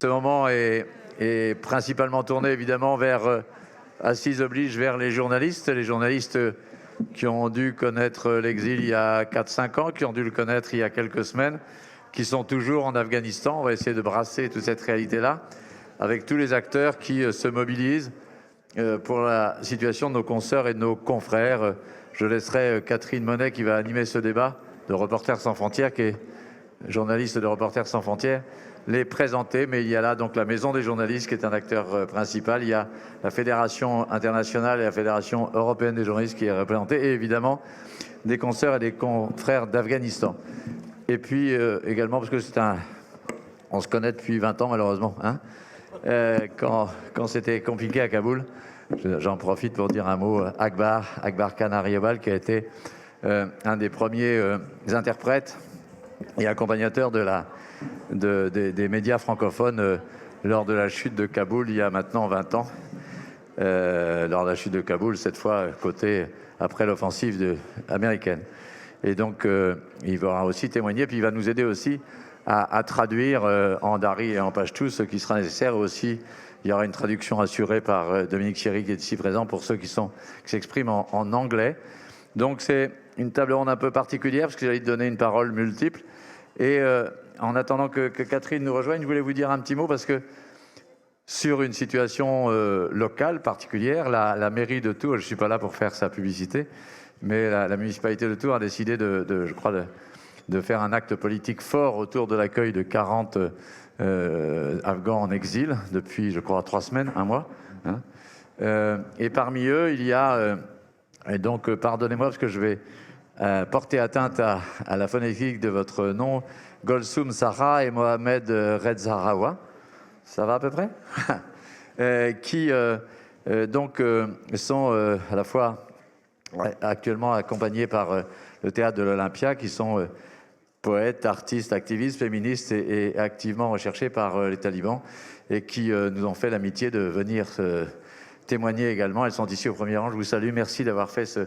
Ce moment est principalement tourné évidemment vers, assise oblige, vers les journalistes qui ont dû connaître l'exil il y a 4-5 ans, qui ont dû le connaître il y a quelques semaines, qui sont toujours en Afghanistan. On va essayer de brasser toute cette réalité-là avec tous les acteurs qui se mobilisent pour la situation de nos consoeurs et de nos confrères. Je laisserai Catherine Monet, qui va animer ce débat de Reporters sans frontières, qui est journaliste de Reporters sans frontières, les présenter. Mais il y a là donc la Maison des journalistes qui est un acteur principal. Il y a la Fédération internationale et la Fédération européenne des journalistes qui est représentée, et évidemment des consoeurs et des confrères d'Afghanistan. Et puis également, parce que on se connaît depuis 20 ans malheureusement, hein, quand c'était compliqué à Kaboul, j'en profite pour dire un mot, Akbar Khan Ariobal, qui a été un des premiers interprètes et accompagnateurs des médias francophones lors de la chute de Kaboul il y a maintenant 20 ans. Lors de la chute de Kaboul, cette fois après l'offensive américaine. Et donc il va aussi témoigner, puis il va nous aider aussi à traduire en dari et en pachtou ce qui sera nécessaire. Aussi, il y aura une traduction assurée par Dominique Chéry, qui est ici présent, pour ceux qui s'expriment en anglais. Donc c'est une table ronde un peu particulière, parce que j'allais donner une parole multiple. Et en attendant que Catherine nous rejoigne, je voulais vous dire un petit mot, parce que sur une situation locale particulière, la mairie de Tours, je ne suis pas là pour faire sa publicité, mais la municipalité de Tours a décidé je crois, de faire un acte politique fort autour de l'accueil de 40 Afghans en exil depuis, je crois, 3 semaines, 1 mois. Hein. Et parmi eux, il y a, et donc pardonnez-moi parce que je vais porter atteinte à la phonétique de votre nom, Golsoum Sarah et Mohamed Redzarawa. Ça va à peu près qui donc sont à la fois actuellement accompagnés par le théâtre de l'Olympia, qui sont poètes, artistes, activistes, féministes et activement recherchés par les talibans, et qui nous ont fait l'amitié de venir témoigner également. Elles sont ici au premier rang. Je vous salue, merci d'avoir fait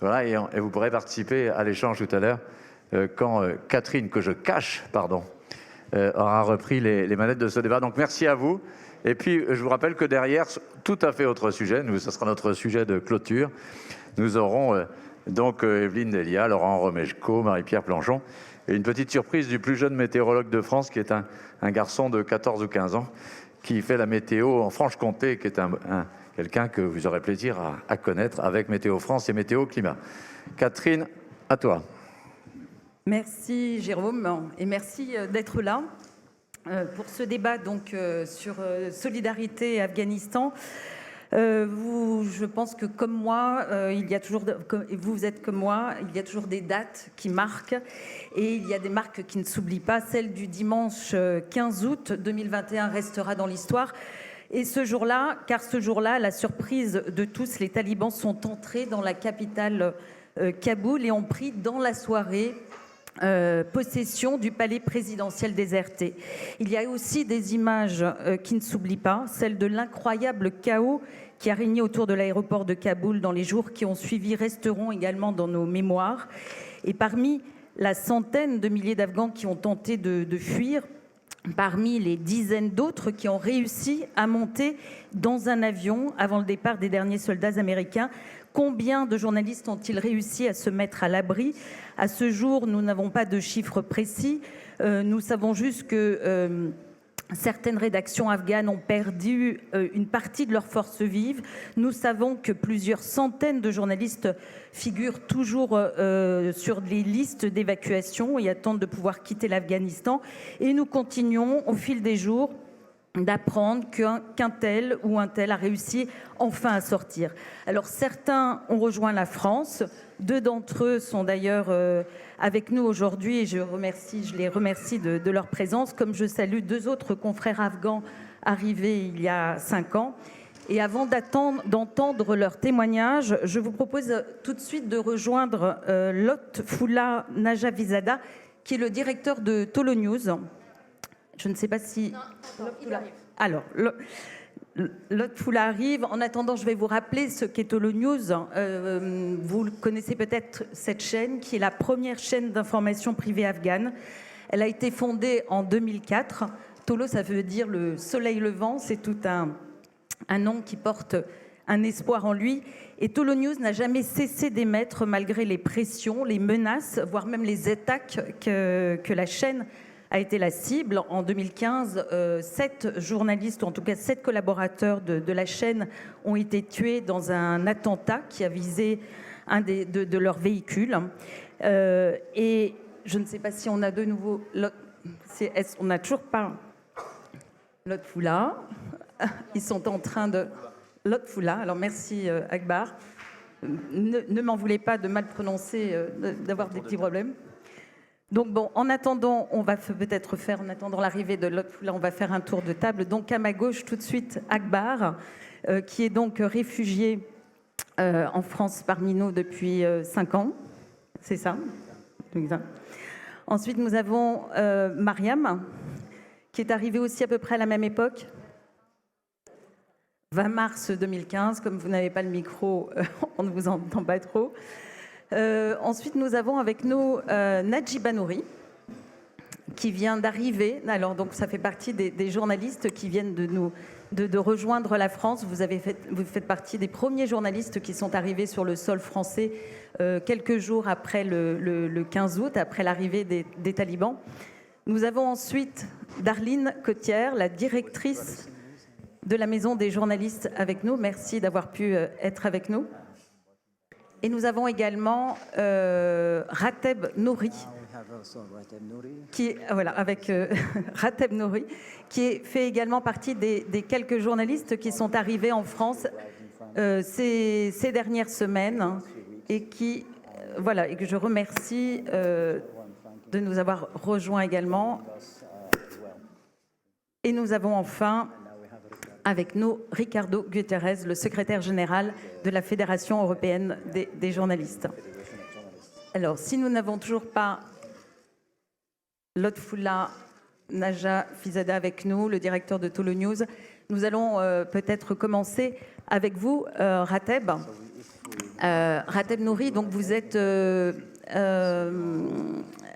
voilà, et vous pourrez participer à l'échange tout à l'heure quand Catherine, que je cache, pardon, aura repris les manettes de ce débat. Donc merci à vous. Et puis je vous rappelle que derrière, tout à fait autre sujet, ce sera notre sujet de clôture, nous aurons donc Evelyne Delia, Laurent Romeshko, Marie-Pierre Planchon, et une petite surprise du plus jeune météorologue de France, qui est un garçon de 14 ou 15 ans, qui fait la météo en Franche-Comté, qui est quelqu'un que vous aurez plaisir à connaître avec Météo France et Météo Climat. Catherine, à toi. Merci Jérôme, et merci d'être là pour ce débat donc, sur Solidarité Afghanistan. Je pense que comme moi, il y a toujours, vous êtes comme moi, il y a toujours des dates qui marquent, et il y a des marques qui ne s'oublient pas. Celle du dimanche 15 août 2021 restera dans l'histoire. Et ce jour-là, car ce jour-là, la surprise de tous, les talibans sont entrés dans la capitale Kaboul et ont pris dans la soirée possession du palais présidentiel déserté. Il y a aussi des images qui ne s'oublient pas, celle de l'incroyable chaos qui a régné autour de l'aéroport de Kaboul dans les jours qui ont suivi resteront également dans nos mémoires. Et parmi la centaine de milliers d'Afghans qui ont tenté de fuir, parmi les dizaines d'autres qui ont réussi à monter dans un avion avant le départ des derniers soldats américains, combien de journalistes ont-ils réussi à se mettre à l'abri? À ce jour, nous n'avons pas de chiffres précis. Nous savons juste que certaines rédactions afghanes ont perdu une partie de leurs forces vives. Nous savons que plusieurs centaines de journalistes figurent toujours sur les listes d'évacuation et attendent de pouvoir quitter l'Afghanistan. Et nous continuons au fil des jours d'apprendre qu'un tel ou un tel a réussi enfin à sortir. Alors certains ont rejoint la France, 2 d'entre eux sont d'ailleurs avec nous aujourd'hui et je les remercie de leur présence, comme je salue 2 autres confrères afghans arrivés il y a 5 ans. Et avant d'entendre leur témoignage, je vous propose tout de suite de rejoindre Lotfullah Najafizada, qui est le directeur de Tolo News. Je ne sais pas si... Non, il arrive. Alors, Lotfullah arrive. En attendant, je vais vous rappeler ce qu'est Tolo News. Vous connaissez peut-être cette chaîne, qui est la première chaîne d'information privée afghane. Elle a été fondée en 2004. Tolo, ça veut dire le soleil levant, c'est tout un nom qui porte un espoir en lui. Et Tolo News n'a jamais cessé d'émettre, malgré les pressions, les menaces, voire même les attaques que la chaîne a été la cible. En 2015, 7 journalistes, ou en tout cas 7 collaborateurs de la chaîne ont été tués dans un attentat qui a visé un de leurs véhicules. Et je ne sais pas si on a de nouveau... On n'a toujours pas l'autre foulard. Ils sont en train de... L'autre foulard. Alors merci Akbar. Ne m'en voulez pas de mal prononcer, d'avoir des petits problèmes. Donc bon, en attendant, on va peut-être faire, en attendant l'arrivée de l'autre foulard, on va faire un tour de table. Donc à ma gauche, tout de suite, Akbar, qui est donc réfugié en France parmi nous depuis 5 ans. C'est ça. Ensuite, nous avons Mariam, qui est arrivée aussi à peu près à la même époque. 20 mars 2015, comme vous n'avez pas le micro, on ne vous entend pas trop. Ensuite, nous avons avec nous Nadjiba Nouri, qui vient d'arriver. Alors, donc, ça fait partie des journalistes qui viennent de rejoindre la France. Vous faites partie des premiers journalistes qui sont arrivés sur le sol français quelques jours après le 15 août, après l'arrivée des talibans. Nous avons ensuite Darline Cottière, la directrice de la Maison des journalistes avec nous. Merci d'avoir pu être avec nous. Et nous avons également Rateb Nouri, qui Rateb Nouri, qui fait également partie des quelques journalistes qui sont arrivés en France ces dernières semaines et qui et que je remercie de nous avoir rejoints également. Et nous avons enfin avec nous Ricardo Guterres, le secrétaire général de la Fédération européenne des journalistes. Alors, si nous n'avons toujours pas Lotfoula Naja Fizada avec nous, le directeur de Tolo News, nous allons peut-être commencer avec vous, Rateb. Rateb Nouri, donc vous êtes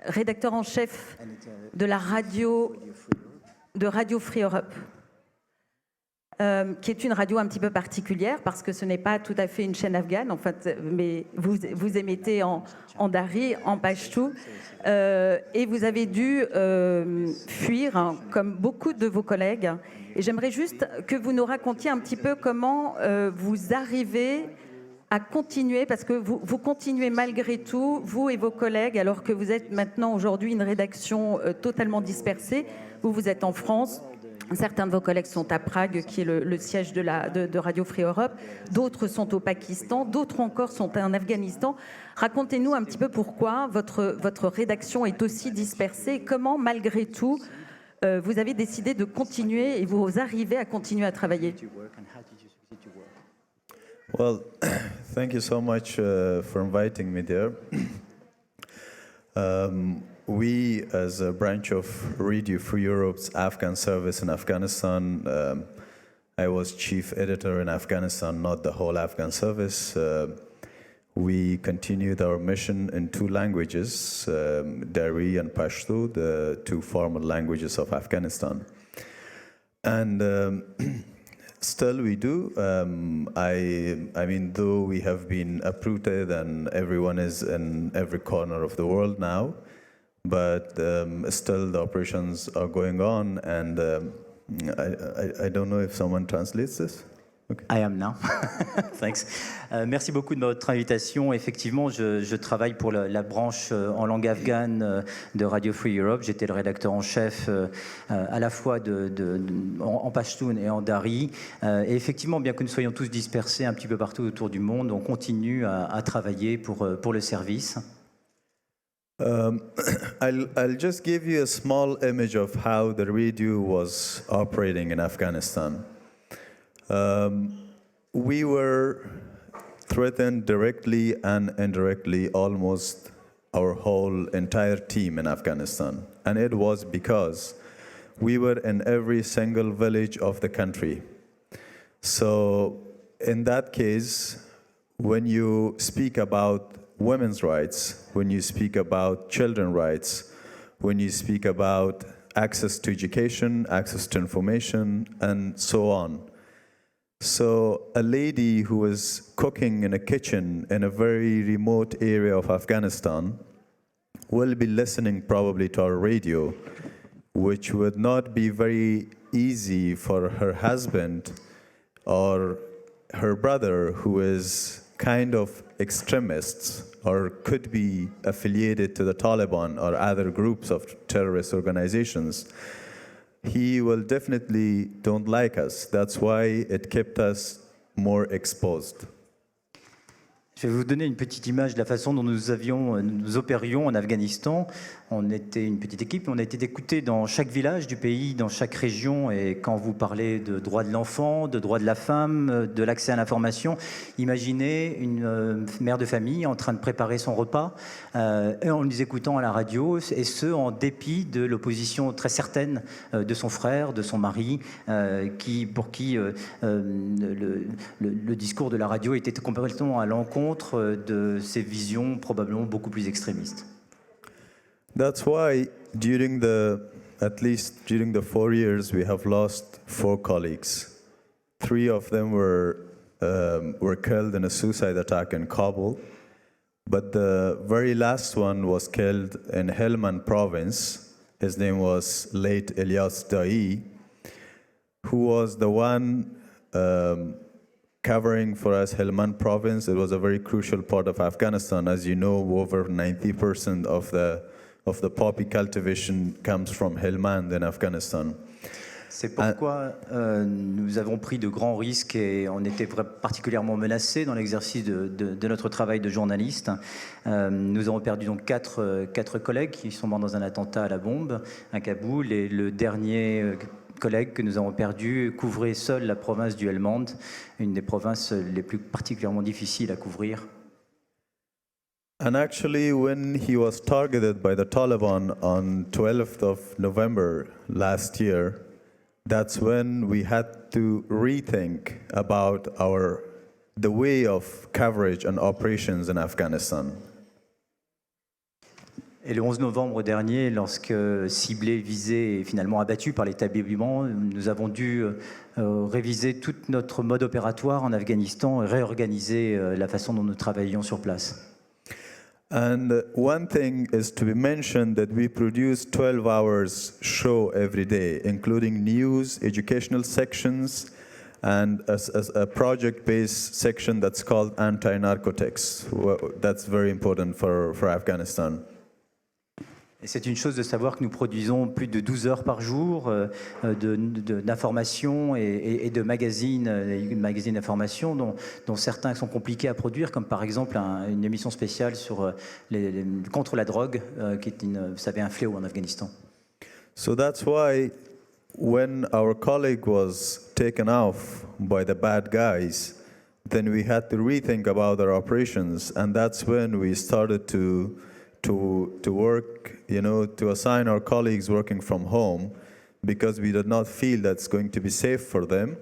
rédacteur en chef de la Radio Free Europe. Qui est une radio un petit peu particulière parce que ce n'est pas tout à fait une chaîne afghane, en fait, mais vous émettez en dari, en pachtou, et vous avez dû fuir, hein, comme beaucoup de vos collègues. Et j'aimerais juste que vous nous racontiez un petit peu comment vous arrivez à continuer, parce que vous continuez malgré tout, vous et vos collègues, alors que vous êtes maintenant aujourd'hui une rédaction totalement dispersée. Vous êtes en France. Certains de vos collègues sont à Prague, qui est le siège de Radio Free Europe. D'autres sont au Pakistan. D'autres encore sont en Afghanistan. Racontez-nous un petit peu pourquoi votre rédaction est aussi dispersée. Comment, malgré tout, vous avez décidé de continuer et vous arrivez à continuer à travailler? Well, thank you so much for inviting me there. We, as a branch of Radio Free Europe's Afghan service in Afghanistan, I was chief editor in Afghanistan, not the whole Afghan service. We continued our mission in 2 languages, Dari and Pashto, the 2 formal languages of Afghanistan. And still we do. I mean, though we have been uprooted and everyone is in every corner of the world now, but still the operations are going on, and I don't know if someone translates this. Okay. I am now. Thanks. Merci beaucoup de votre invitation. Effectivement, je travaille pour la branche en langue afghane de Radio Free Europe. J'étais le rédacteur en chef à la fois en Pashtun et en Dari. Et effectivement, bien que nous soyons tous dispersés un petit peu partout autour du monde, on continue à travailler pour le service. I'll just give you a small image of how the radio was operating in Afghanistan. We were threatened directly and indirectly, almost our whole entire team in Afghanistan. And it was because we were in every single village of the country. So in that case, when you speak about women's rights, when you speak about children's rights, when you speak about access to education, access to information, and so on. So a lady who was cooking in a kitchen in a very remote area of Afghanistan will be listening probably to our radio, which would not be very easy for her husband or her brother, who is kind of extremists or could be affiliated to the Taliban or other groups of terrorist organizations. He will definitely don't like us. That's why it kept us more exposed. Je vais vous donner une petite image de la façon dont nous opérions en Afghanistan. On était une petite équipe, on a été écoutés dans chaque village du pays, dans chaque région. Et quand vous parlez de droits de l'enfant, de droits de la femme, de l'accès à l'information, imaginez une mère de famille en train de préparer son repas et en nous écoutant à la radio, et ce, en dépit de l'opposition très certaine de son frère, de son mari, pour qui le discours de la radio était complètement à l'encontre de ses visions probablement beaucoup plus extrémistes. That's why at least during the 4 years, we have lost 4 colleagues. 3 of them were killed in a suicide attack in Kabul, but the very last one was killed in Helmand province. His name was late Ilyas Dai, who was the one covering for us Helmand province. It was a very crucial part of Afghanistan. As you know, over 90% of the poppy cultivation comes from Helmand in Afghanistan. C'est pourquoi nous avons pris de grands risques et on était particulièrement menacés dans l'exercice de notre travail de journaliste. Nous avons perdu donc quatre collègues qui sont morts dans un attentat à la bombe à Kaboul, et le dernier collègue que nous avons perdu couvrait seul la province du Helmand, une des provinces les plus particulièrement difficiles à couvrir. And actually, when he was targeted by the Taliban on 12th of November last year, that's when we had to rethink about the way of coverage and operations in Afghanistan. Et le 11 novembre dernier, lorsque ciblé, visé et finalement abattu par les talibans, nous avons dû réviser tout notre mode opératoire en Afghanistan et réorganiser la façon dont nous travaillions sur place. And one thing is to be mentioned that we produce 12 hours show every day, including news, educational sections, and a project-based section that's called anti-narcotics. That's very important for Afghanistan. Et c'est une chose de savoir que nous produisons plus de 12 heures par jour d'informations et de magazines d'information dont certains sont compliqués à produire, comme par exemple une émission spéciale sur contre la drogue, qui est vous savez, un fléau en Afghanistan. So that's why when our colleague was taken off by the bad guys, then we had to rethink about our operations, and that's when we started to work, to assign our colleagues working from home, because we did not feel that's going to be safe for them.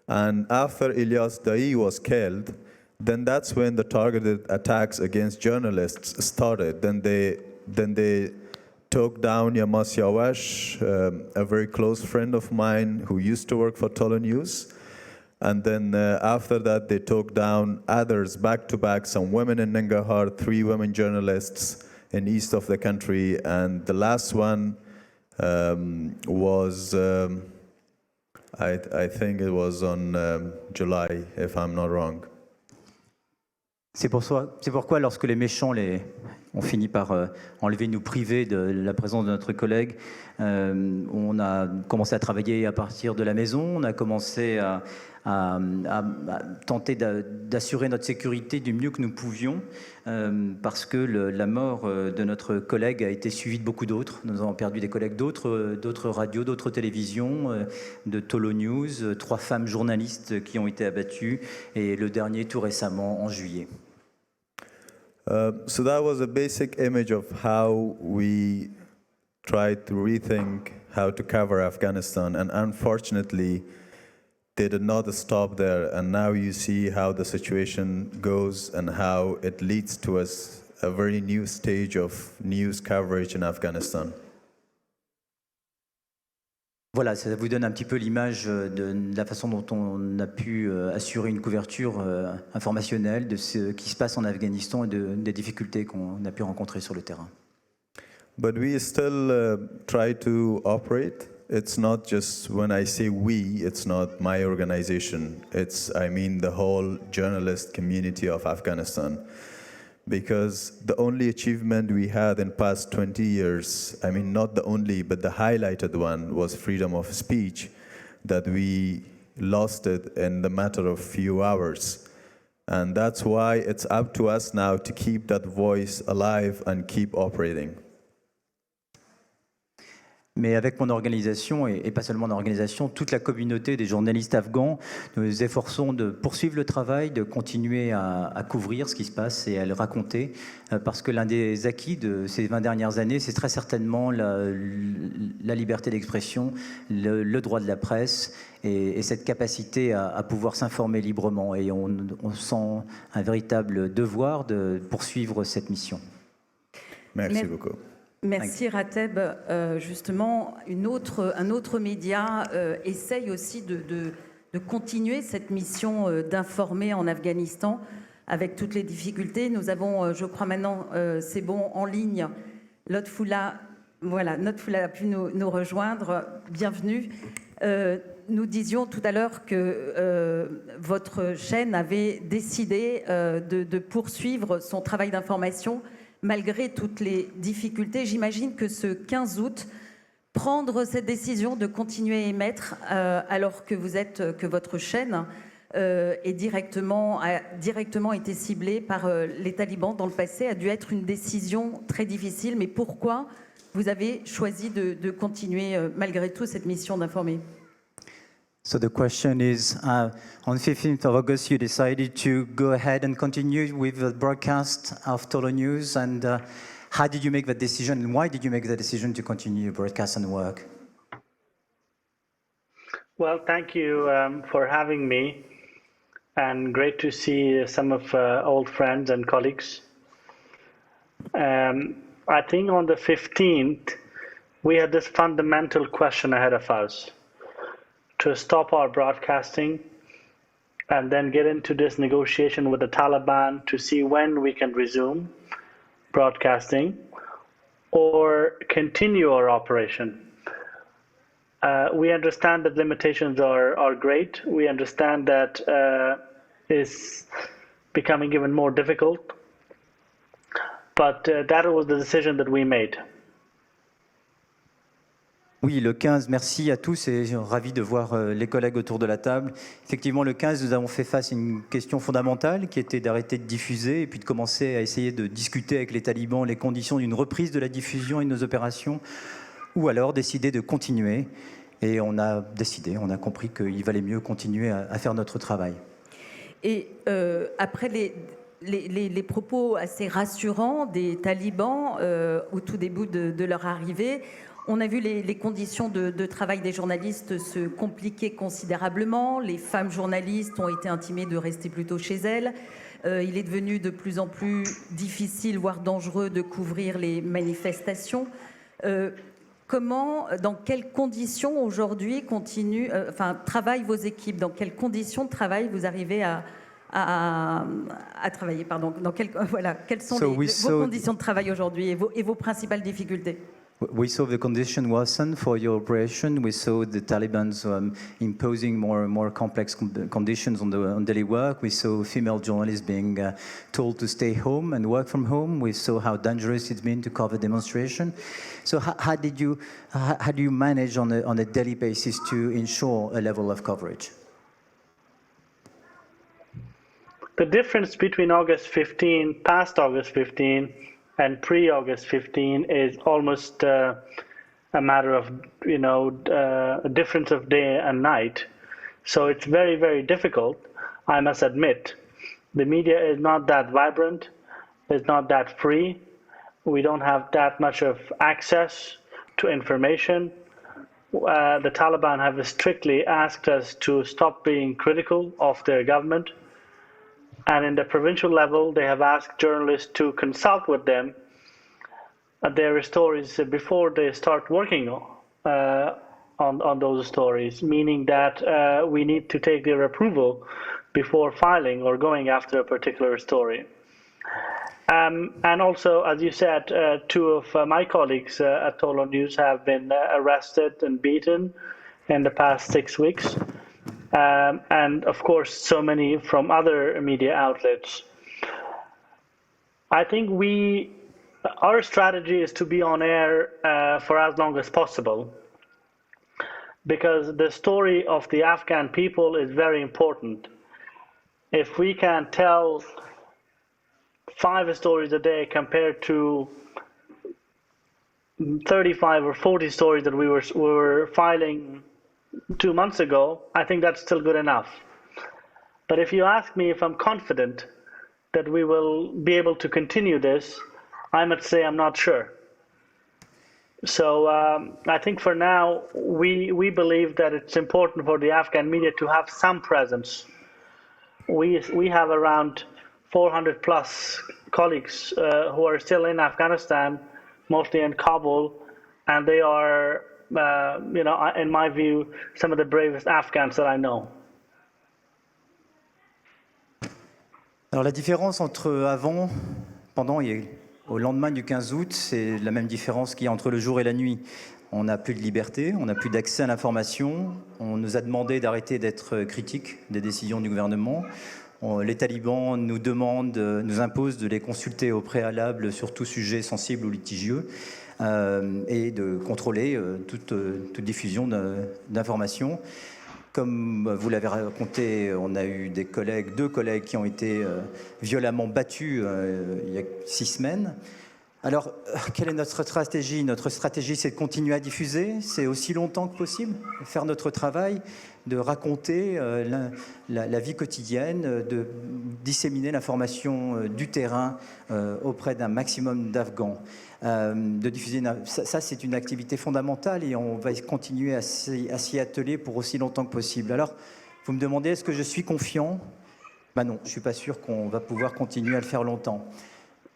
And after Ilyas Dai was killed, then that's when the targeted attacks against journalists started. Then they took down Yamas Yawash, a very close friend of mine who used to work for Tolo News. And then after that, they took down others back to back, some women in Nangarhar, 3 women journalists in east of the country, and the last one was, I think it was on July, if I'm not wrong. C'est pourquoi lorsque les méchants ont fini par nous priver de la présence de notre collègue, on a commencé à travailler à partir de la maison, on a commencé à tenter d'assurer notre sécurité du mieux que nous pouvions, parce que la mort de notre collègue a été suivie de beaucoup d'autres. Nous avons perdu des collègues d'autres radios, d'autres télévisions, de Tolo News, 3 femmes journalistes qui ont été abattues, et le dernier tout récemment en juillet. So that was a basic image of how we tried to rethink how to cover Afghanistan, and unfortunately, they did not stop there, and now you see how the situation goes and how it leads to a very new stage of news coverage in Afghanistan. Voilà, ça vous donne un petit peu l'image de la façon dont on a pu assurer une couverture informationnelle de ce qui se passe en Afghanistan et des difficultés qu'on a pu rencontrer sur le terrain. But we still try to operate. It's not just when I say we, it's not my organization. I mean the whole journalist community of Afghanistan. Because the only achievement we had in past 20 years, I mean not the only, but the highlighted one was freedom of speech, that we lost it in the matter of few hours. And that's why it's up to us now to keep that voice alive and keep operating. Mais avec mon organisation, et pas seulement mon organisation, toute la communauté des journalistes afghans, nous nous efforçons de poursuivre le travail, de continuer à couvrir ce qui se passe et à le raconter, parce que l'un des acquis de ces 20 dernières années, c'est très certainement la liberté d'expression, le droit de la presse et cette capacité à pouvoir s'informer librement. Et on sent un véritable devoir de poursuivre cette mission. Merci beaucoup. Merci Rateb. Justement, un autre média essaye aussi de continuer cette mission d'informer en Afghanistan avec toutes les difficultés. Nous avons, je crois maintenant, c'est bon, en ligne, Lotfoula. Voilà, Lotfoula a pu nous rejoindre. Bienvenue. Nous disions tout à l'heure que votre chaîne avait décidé de poursuivre son travail d'information malgré toutes les difficultés. J'imagine que ce 15 août, prendre cette décision de continuer à émettre alors que votre chaîne a directement été ciblée par les talibans dans le passé, a dû être une décision très difficile. Mais pourquoi vous avez choisi de continuer malgré tout cette mission d'informer? So the question is, on 15th of August, you decided to go ahead and continue with the broadcast of Tolo News. And how did you make that decision? And why did you make the decision to continue your broadcast and work? Well, thank you for having me. And great to see some of old friends and colleagues. I think on the 15th, we had this fundamental question ahead of us: to stop our broadcasting and then get into this negotiation with the Taliban to see when we can resume broadcasting or continue our operation. We understand that limitations are great. We understand that is becoming even more difficult, but that was the decision that we made. Oui, le 15, merci à tous et ravi de voir les collègues autour de la table. Effectivement, le 15, nous avons fait face à une question fondamentale qui était d'arrêter de diffuser et puis de commencer à essayer de discuter avec les talibans les conditions d'une reprise de la diffusion et de nos opérations, ou alors décider de continuer. Et on a compris qu'il valait mieux continuer à faire notre travail. Et après les propos assez rassurants des talibans au tout début de leur arrivée, on a vu les conditions de travail des journalistes se compliquer considérablement. Les femmes journalistes ont été intimées de rester plutôt chez elles. Il est devenu de plus en plus difficile, voire dangereux, de couvrir les manifestations. Dans quelles conditions aujourd'hui travaillent vos équipes? Dans quelles conditions de travail vous arrivez à travailler? Quelles sont vos conditions de travail aujourd'hui et vos principales difficultés? We saw the condition worsen for your operation. We saw the Taliban imposing more and more complex conditions on daily work. We saw female journalists being told to stay home and work from home. We saw how dangerous it's been to cover demonstration. So how do you manage on a daily basis to ensure a level of coverage? The difference between past August 15, and pre-August 15 is almost a matter of, a difference of day and night. So it's very, very difficult, I must admit. The media is not that vibrant, it's not that free. We don't have that much of access to information. The Taliban have strictly asked us to stop being critical of their government. And in the provincial level, they have asked journalists to consult with them their stories before they start working on those stories, meaning that we need to take their approval before filing or going after a particular story. And also, as you said, two of my colleagues at Tolo News have been arrested and beaten in the past 6 weeks. And of course, so many from other media outlets. I think our strategy is to be on air for as long as possible, because the story of the Afghan people is very important. If we can tell 5 stories a day compared to 35 or 40 stories that we were filing 2 months ago, I think that's still good enough. But if you ask me if I'm confident that we will be able to continue this, I must say I'm not sure. So I think for now, we believe that it's important for the Afghan media to have some presence. We have around 400 plus colleagues who are still in Afghanistan, mostly in Kabul, and they are, in my view, some of the bravest Afghans that I know. Alors la différence entre avant, pendant et au lendemain du 15 août, c'est la même différence qu'il y a entre le jour et la nuit. On n'a plus de liberté, on n'a plus d'accès à l'information, on nous a demandé d'arrêter d'être critiques des décisions du gouvernement. Les talibans nous demandent, nous imposent de les consulter au préalable sur tout sujet sensible ou litigieux et de contrôler toute diffusion d'informations. Comme vous l'avez raconté, on a eu deux collègues qui ont été violemment battus il y a 6 semaines. Alors, quelle est notre stratégie? Notre stratégie, c'est de continuer à diffuser, c'est aussi longtemps que possible, faire notre travail, de raconter la vie quotidienne, de disséminer l'information du terrain auprès d'un maximum d'Afghans. De diffuser ça, c'est une activité fondamentale et on va continuer à s'y atteler pour aussi longtemps que possible. Alors, vous me demandez, est-ce que je suis confiant? Ben non, je ne suis pas sûr qu'on va pouvoir continuer à le faire longtemps.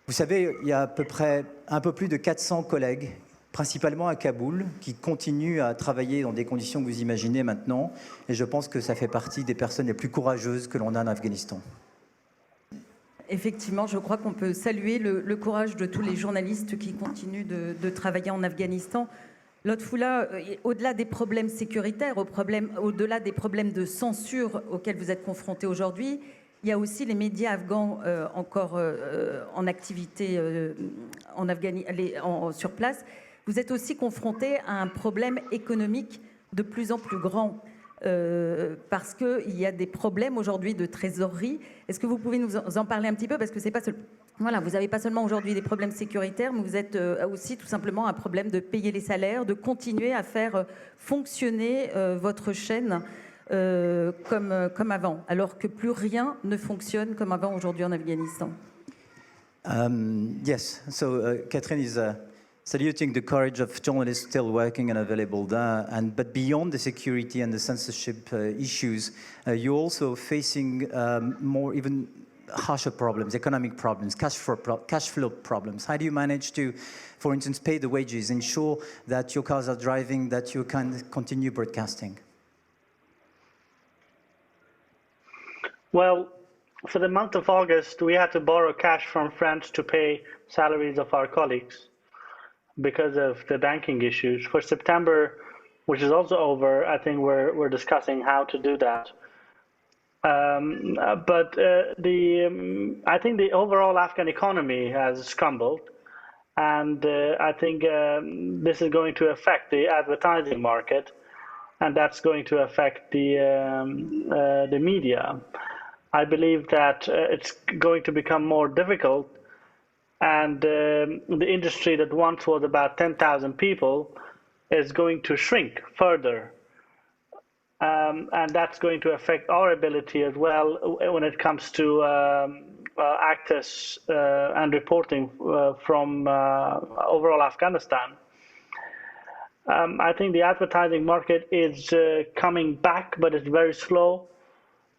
Vous savez, il y a à peu près un peu plus de 400 collègues, principalement à Kaboul, qui continuent à travailler dans des conditions que vous imaginez maintenant. Et je pense que ça fait partie des personnes les plus courageuses que l'on a en Afghanistan. Effectivement, je crois qu'on peut saluer le courage de tous les journalistes qui continuent de travailler en Afghanistan. Lotfoula, au-delà des problèmes sécuritaires, au-delà des problèmes de censure auxquels vous êtes confrontés aujourd'hui, il y a aussi les médias afghans encore en activité sur place. Vous êtes aussi confrontés à un problème économique de plus en plus grand parce qu'il y a des problèmes aujourd'hui de trésorerie. Est-ce que vous pouvez nous en parler un petit peu? Parce que c'est pas voilà, vous n'avez pas seulement aujourd'hui des problèmes sécuritaires, mais vous êtes aussi tout simplement un problème de payer les salaires, de continuer à faire fonctionner votre chaîne comme avant, alors que plus rien ne fonctionne comme avant aujourd'hui en Afghanistan. Yes, so Catherine is saluting the courage of journalists still working and available there, but beyond the security and the censorship issues, you're also facing more even harsher problems, economic problems, cash flow problems. How do you manage to, for instance, pay the wages, ensure that your cars are driving, that you can continue broadcasting? Well, for the month of August, we had to borrow cash from friends to pay salaries of our colleagues because of the banking issues. For September, which is also over, I think we're discussing how to do that. But I think the overall Afghan economy has crumbled, and I think this is going to affect the advertising market, and that's going to affect the media. I believe that it's going to become more difficult, and the industry that once was about 10,000 people is going to shrink further. And that's going to affect our ability as well when it comes to access and reporting from overall Afghanistan. I think the advertising market is coming back, but it's very slow.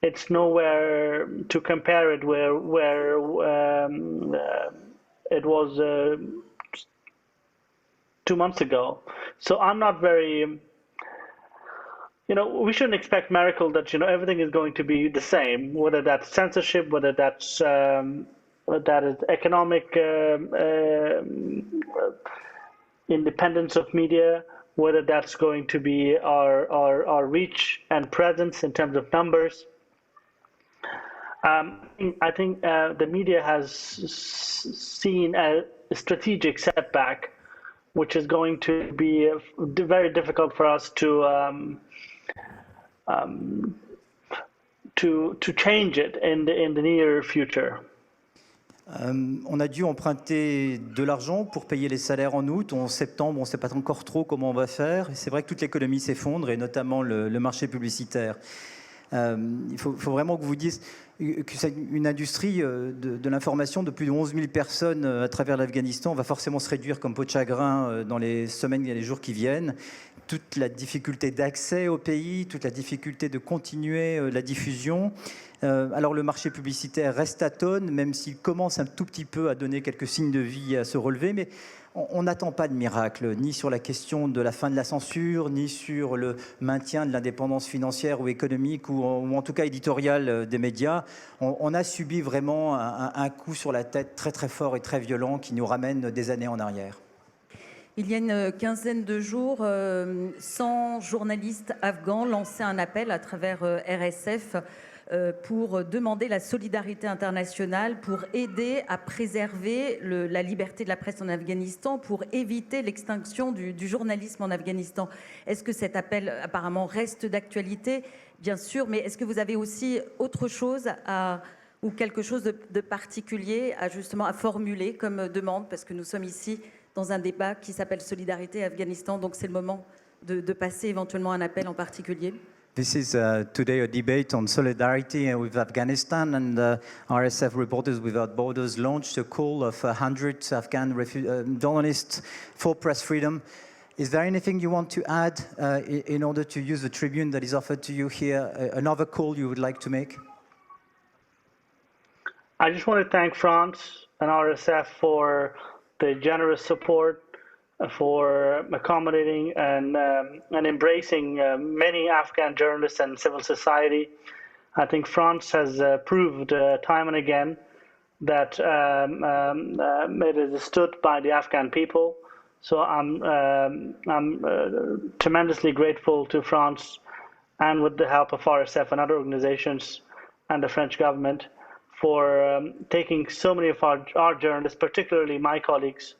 It's nowhere to compare it where it was 2 months ago. So I'm not very we shouldn't expect miracle that everything is going to be the same, whether that's censorship, whether that is economic independence of media, whether that's going to be our reach and presence in terms of numbers. I think the media has seen a strategic setback, which is going to be very difficult for us to change it in the near future. On a dû emprunter de l'argent pour payer les salaires en août. En septembre, on ne sait pas encore trop comment on va faire. C'est vrai que toute l'économie s'effondre, et notamment le marché publicitaire. Il faut vraiment que vous disiez que c'est une industrie de l'information de plus de 11 000 personnes à travers l'Afghanistan va forcément se réduire comme peau de chagrin dans les semaines et les jours qui viennent. Toute la difficulté d'accès au pays, toute la difficulté de continuer la diffusion. Alors le marché publicitaire reste atone, même s'il commence un tout petit peu à donner quelques signes de vie et à se relever, mais on n'attend pas de miracle, ni sur la question de la fin de la censure, ni sur le maintien de l'indépendance financière ou économique, ou en tout cas éditoriale des médias. On a subi vraiment un coup sur la tête très très fort et très violent qui nous ramène des années en arrière. Il y a une quinzaine de jours, 100 journalistes afghans lançaient un appel à travers RSF pour demander la solidarité internationale, pour aider à préserver la liberté de la presse en Afghanistan, pour éviter l'extinction du journalisme en Afghanistan. Est-ce que cet appel apparemment reste d'actualité? Bien sûr, mais est-ce que vous avez aussi autre chose ou quelque chose de particulier à formuler comme demande? Parce que nous sommes ici dans un débat qui s'appelle Solidarité Afghanistan, donc c'est le moment de passer éventuellement un appel en particulier. This is today a debate on solidarity with Afghanistan, and RSF Reporters Without Borders launched a call of 100 Afghan journalists for press freedom. Is there anything you want to add in order to use the tribune that is offered to you here? Another call you would like to make? I just want to thank France and RSF for the generous support, for accommodating and embracing many Afghan journalists and civil society. I think France has proved time and again that it is stood by the Afghan people. So I'm tremendously grateful to France, and with the help of RSF and other organizations and the French government, for taking so many of our journalists, particularly my colleagues,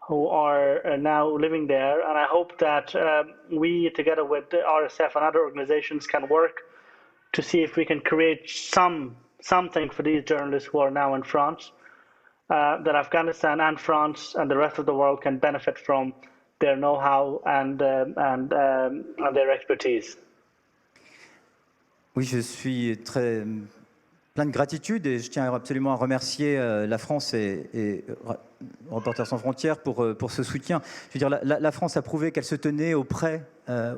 who are now living there. And I hope that we, together with the RSF and other organizations, can work to see if we can create something for these journalists who are now in France, that Afghanistan and France and the rest of the world can benefit from their know-how and their expertise. Oui, je suis plein de gratitude, et je tiens absolument à remercier la France et Reporters sans frontières pour ce soutien. Je veux dire, la France a prouvé qu'elle se tenait aux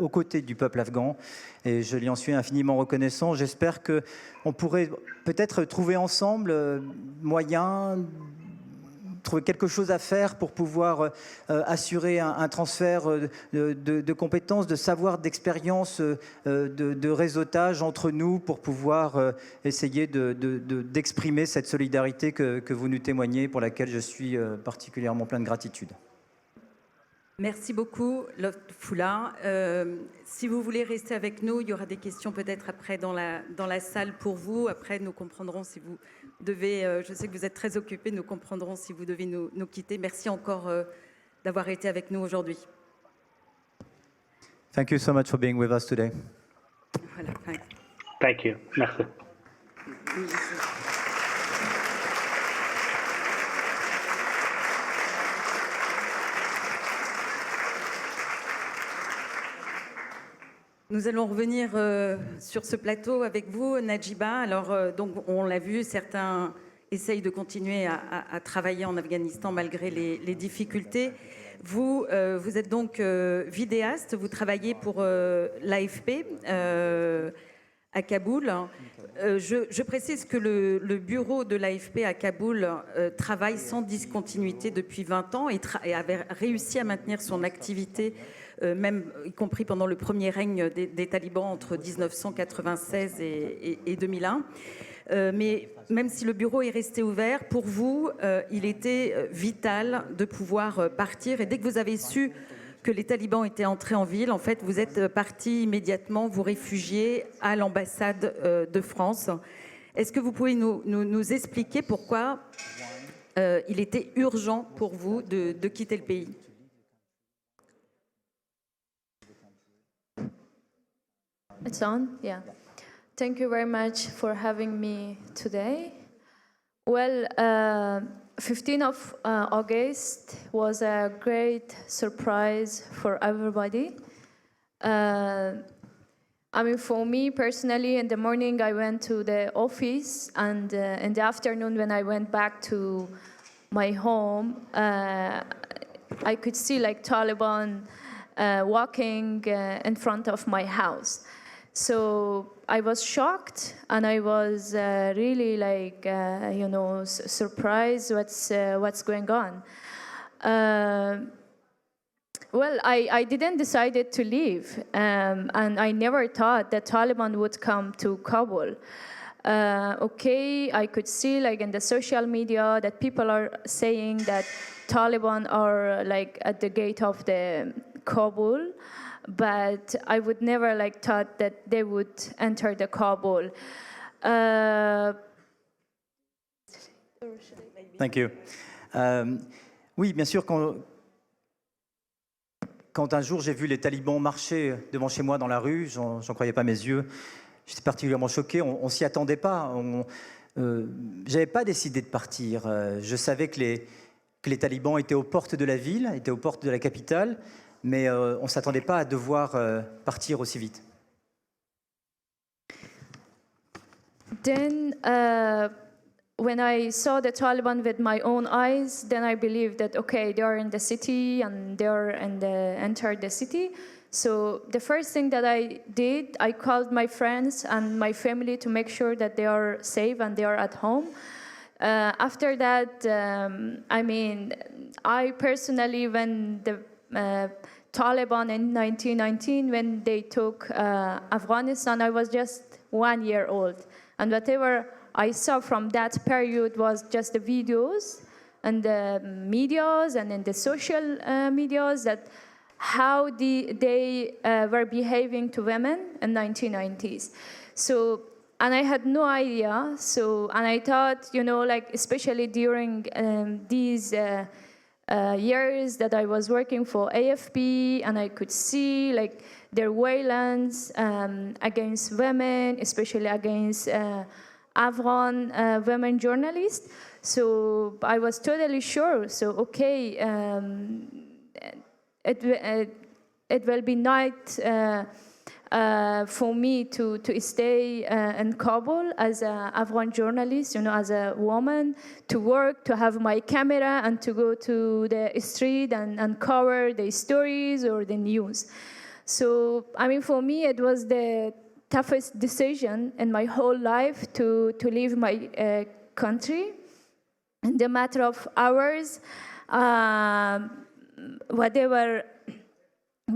côtés du peuple afghan, et je lui en suis infiniment reconnaissant. J'espère qu'on pourrait peut-être trouver ensemble trouver quelque chose à faire pour pouvoir assurer un transfert de compétences, de savoir, d'expérience, de réseautage entre nous, pour pouvoir essayer d'exprimer cette solidarité que vous nous témoignez, pour laquelle je suis particulièrement plein de gratitude. Merci beaucoup, Lotfullah. Si vous voulez rester avec nous, il y aura des questions peut-être après dans la salle pour vous. Après, nous comprendrons si vous devez, je sais que vous êtes très occupés, nous comprendrons si vous devez nous quitter. Merci encore d'avoir été avec nous aujourd'hui. Thank you so much for being with us today. Voilà, Thank you. Merci. Nous allons revenir sur ce plateau avec vous, Najiba. Alors, donc, on l'a vu, certains essayent de continuer à travailler en Afghanistan malgré les difficultés. Vous êtes donc vidéaste, vous travaillez pour l'AFP à Kaboul. Je précise que le bureau de l'AFP à Kaboul travaille sans discontinuité depuis 20 ans et avait réussi à maintenir son activité même y compris pendant le premier règne des talibans entre 1996 et 2001. Mais même si le bureau est resté ouvert, pour vous, il était vital de pouvoir partir. Et dès que vous avez su que les talibans étaient entrés en ville, en fait, vous êtes parti immédiatement vous réfugier à l'ambassade de France. Est-ce que vous pouvez nous expliquer pourquoi il était urgent pour vous de quitter le pays? It's on? Yeah. Thank you very much for having me today. Well, 15th of August was a great surprise for everybody. I mean, for me personally, in the morning I went to the office, and in the afternoon when I went back to my home, I could see like Taliban walking in front of my house. So I was shocked, and I was really like, surprised what's going on. Well, I didn't decide to leave, and I never thought that Taliban would come to Kabul. Okay, I could see like in the social media that people are saying that Taliban are like at the gate of the Kabul, but I would never like thought that they would enter the Kabul. Thank you. Oui, bien sûr, quand un jour j'ai vu les talibans marcher devant chez moi dans la rue, j'en croyais pas mes yeux. J'étais particulièrement choqué. On s'y attendait pas. J'avais pas décidé de partir. Je savais que les talibans étaient aux portes de la ville, étaient aux portes de la capitale, mais on s'attendait pas à devoir partir aussi vite. Then, when I saw the Taliban with my own eyes, then I believed that, okay, they are in the city and they are entered the city. So the first thing that I did, I called my friends and my family to make sure that they are safe and they are at home. After that, I mean, I personally, when the Taliban in 1919, when they took Afghanistan, I was just 1 year old. And whatever I saw from that period was just the videos and the medias and in the social medias that how they were behaving to women in 1990s. So, and I had no idea. So, and I thought, like especially during these years that I was working for AFP, and I could see like their violence against women, especially against Afghan women journalists. So I was totally sure. So okay, it will be night for me to stay in Kabul as an Afghan journalist, as a woman, to work, to have my camera, and to go to the street and cover the stories or the news. So, I mean, for me, it was the toughest decision in my whole life to leave my country. In the matter of hours, whatever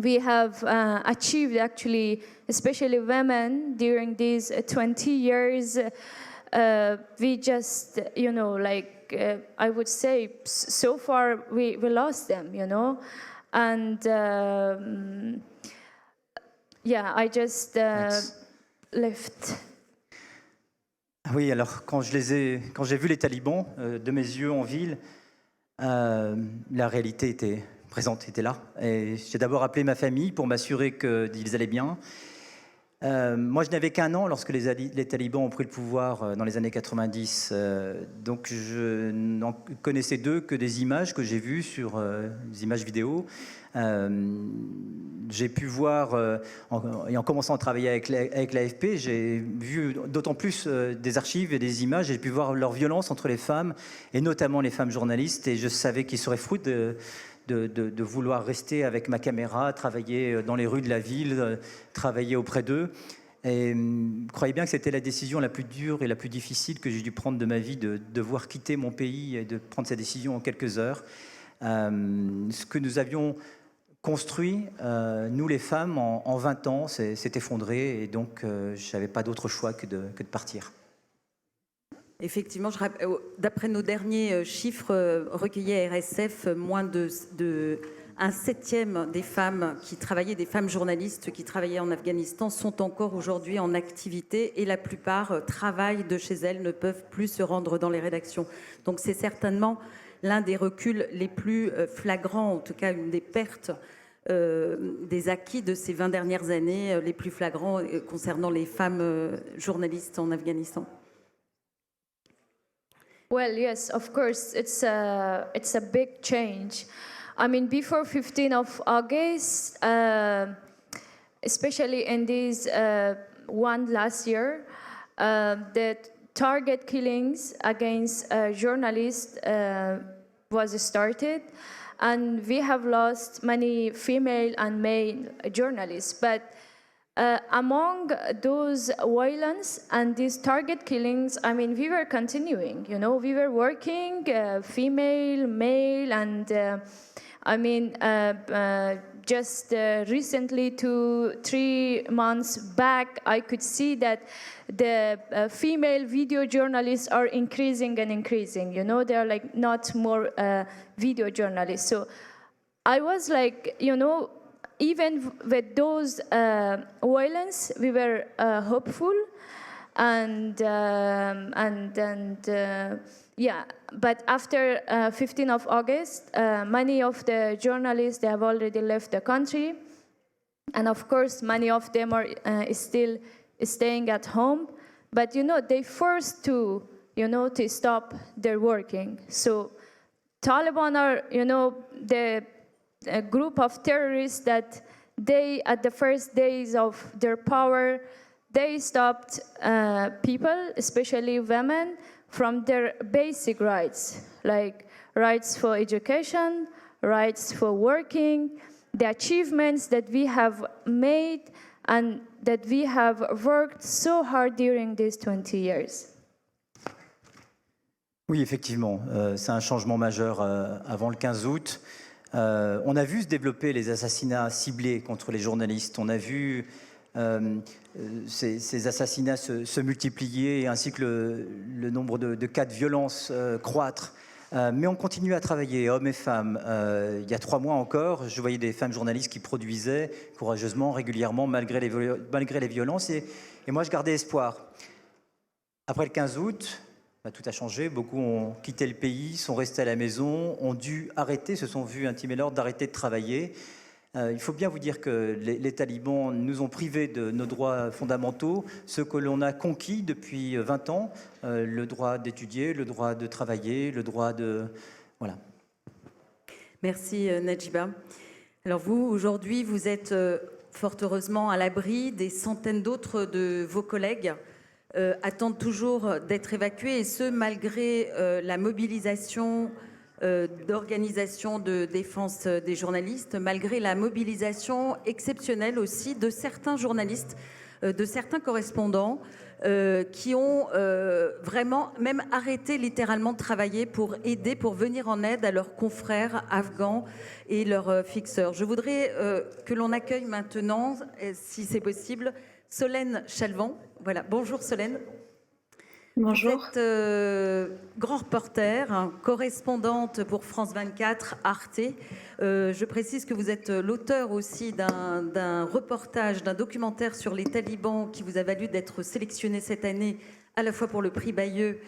we have achieved, actually, especially women, during these 20 years, we just, I would say, so far we lost them, and yeah, I just left. Oui, alors quand j'ai vu les talibans de mes yeux en ville, la réalité était présente, était là. Et j'ai d'abord appelé ma famille pour m'assurer qu'ils allaient bien. Moi, je n'avais qu'1 an lorsque les talibans ont pris le pouvoir dans les années 90. Donc, je n'en connaissais d'eux que des images que j'ai vues sur des images vidéo. J'ai pu voir, et en commençant à travailler avec l'AFP, j'ai vu d'autant plus des archives et des images. J'ai pu voir leur violence entre les femmes, et notamment les femmes journalistes. Et je savais qu'ils seraient fous de vouloir rester avec ma caméra, travailler dans les rues de la ville, travailler auprès d'eux. Et croyez bien que c'était la décision la plus dure et la plus difficile que j'ai dû prendre de ma vie, de devoir quitter mon pays et de prendre cette décision en quelques heures. Ce que nous avions construit, nous les femmes, en 20 ans, s'est effondré, et donc je n'avais pas d'autre choix que de partir. Effectivement, d'après nos derniers chiffres recueillis à RSF, moins de un septième des femmes qui travaillaient, des femmes journalistes qui travaillaient en Afghanistan, sont encore aujourd'hui en activité, et la plupart travaillent de chez elles, ne peuvent plus se rendre dans les rédactions. Donc c'est certainement l'un des reculs les plus flagrants, en tout cas une des pertes des acquis de ces 20 dernières années les plus flagrants concernant les femmes journalistes en Afghanistan. Well, yes, of course, it's a big change. I mean, before 15th of August, especially in this one last year, the target killings against journalists was started, and we have lost many female and male journalists. But among those violence and these target killings, I mean, we were continuing, you know, we were working, female, male, and I mean, just recently, 2-3 months back, I could see that the female video journalists are increasing and increasing, you know, there are like not more video journalists. So I was like, you know, even with those violence, we were hopeful, and yeah. But after 15th of August, many of the journalists, they have already left the country, and of course, many of them are still staying at home. But you know, they forced to, you know, to stop their working. So Taliban are, you know, a group of terrorists that they, at the first days of their power, they stopped people, especially women, from their basic rights, like rights for education, rights for working, the achievements that we have made and that we have worked so hard during these 20 years. Oui, effectivement, c'est un changement majeur avant le 15 août. On a vu se développer les assassinats ciblés contre les journalistes. On a vu ces assassinats se multiplier, ainsi que le nombre de cas de violence croître. Mais on continue à travailler, hommes et femmes. Il y a 3 mois encore, je voyais des femmes journalistes qui produisaient courageusement, régulièrement, malgré les violences. Et moi, je gardais espoir. Après le 15 août, tout a changé. Beaucoup ont quitté le pays, sont restés à la maison, ont dû arrêter, se sont vus intimer l'ordre d'arrêter de travailler. Il faut bien vous dire que les talibans nous ont privés de nos droits fondamentaux, ceux que l'on a conquis depuis 20 ans, le droit d'étudier, le droit de travailler, le droit de... Voilà. Merci Nadjiba. Alors vous, aujourd'hui, vous êtes fort heureusement à l'abri. Des centaines d'autres de vos collègues attendent toujours d'être évacués, et ce, malgré la mobilisation d'organisations de défense des journalistes, malgré la mobilisation exceptionnelle aussi de certains journalistes, de certains correspondants qui ont vraiment même arrêté littéralement de travailler pour aider, pour venir en aide à leurs confrères afghans et leurs fixeurs. Je voudrais que l'on accueille maintenant, si c'est possible, Solène Chalvant. Voilà, bonjour Solène. Bonjour. Vous êtes grand reporter, correspondante pour France 24, Arte. Je précise que vous êtes l'auteur aussi d'un reportage, d'un documentaire sur les talibans qui vous a valu d'être sélectionné cette année à la fois pour le prix Bayeux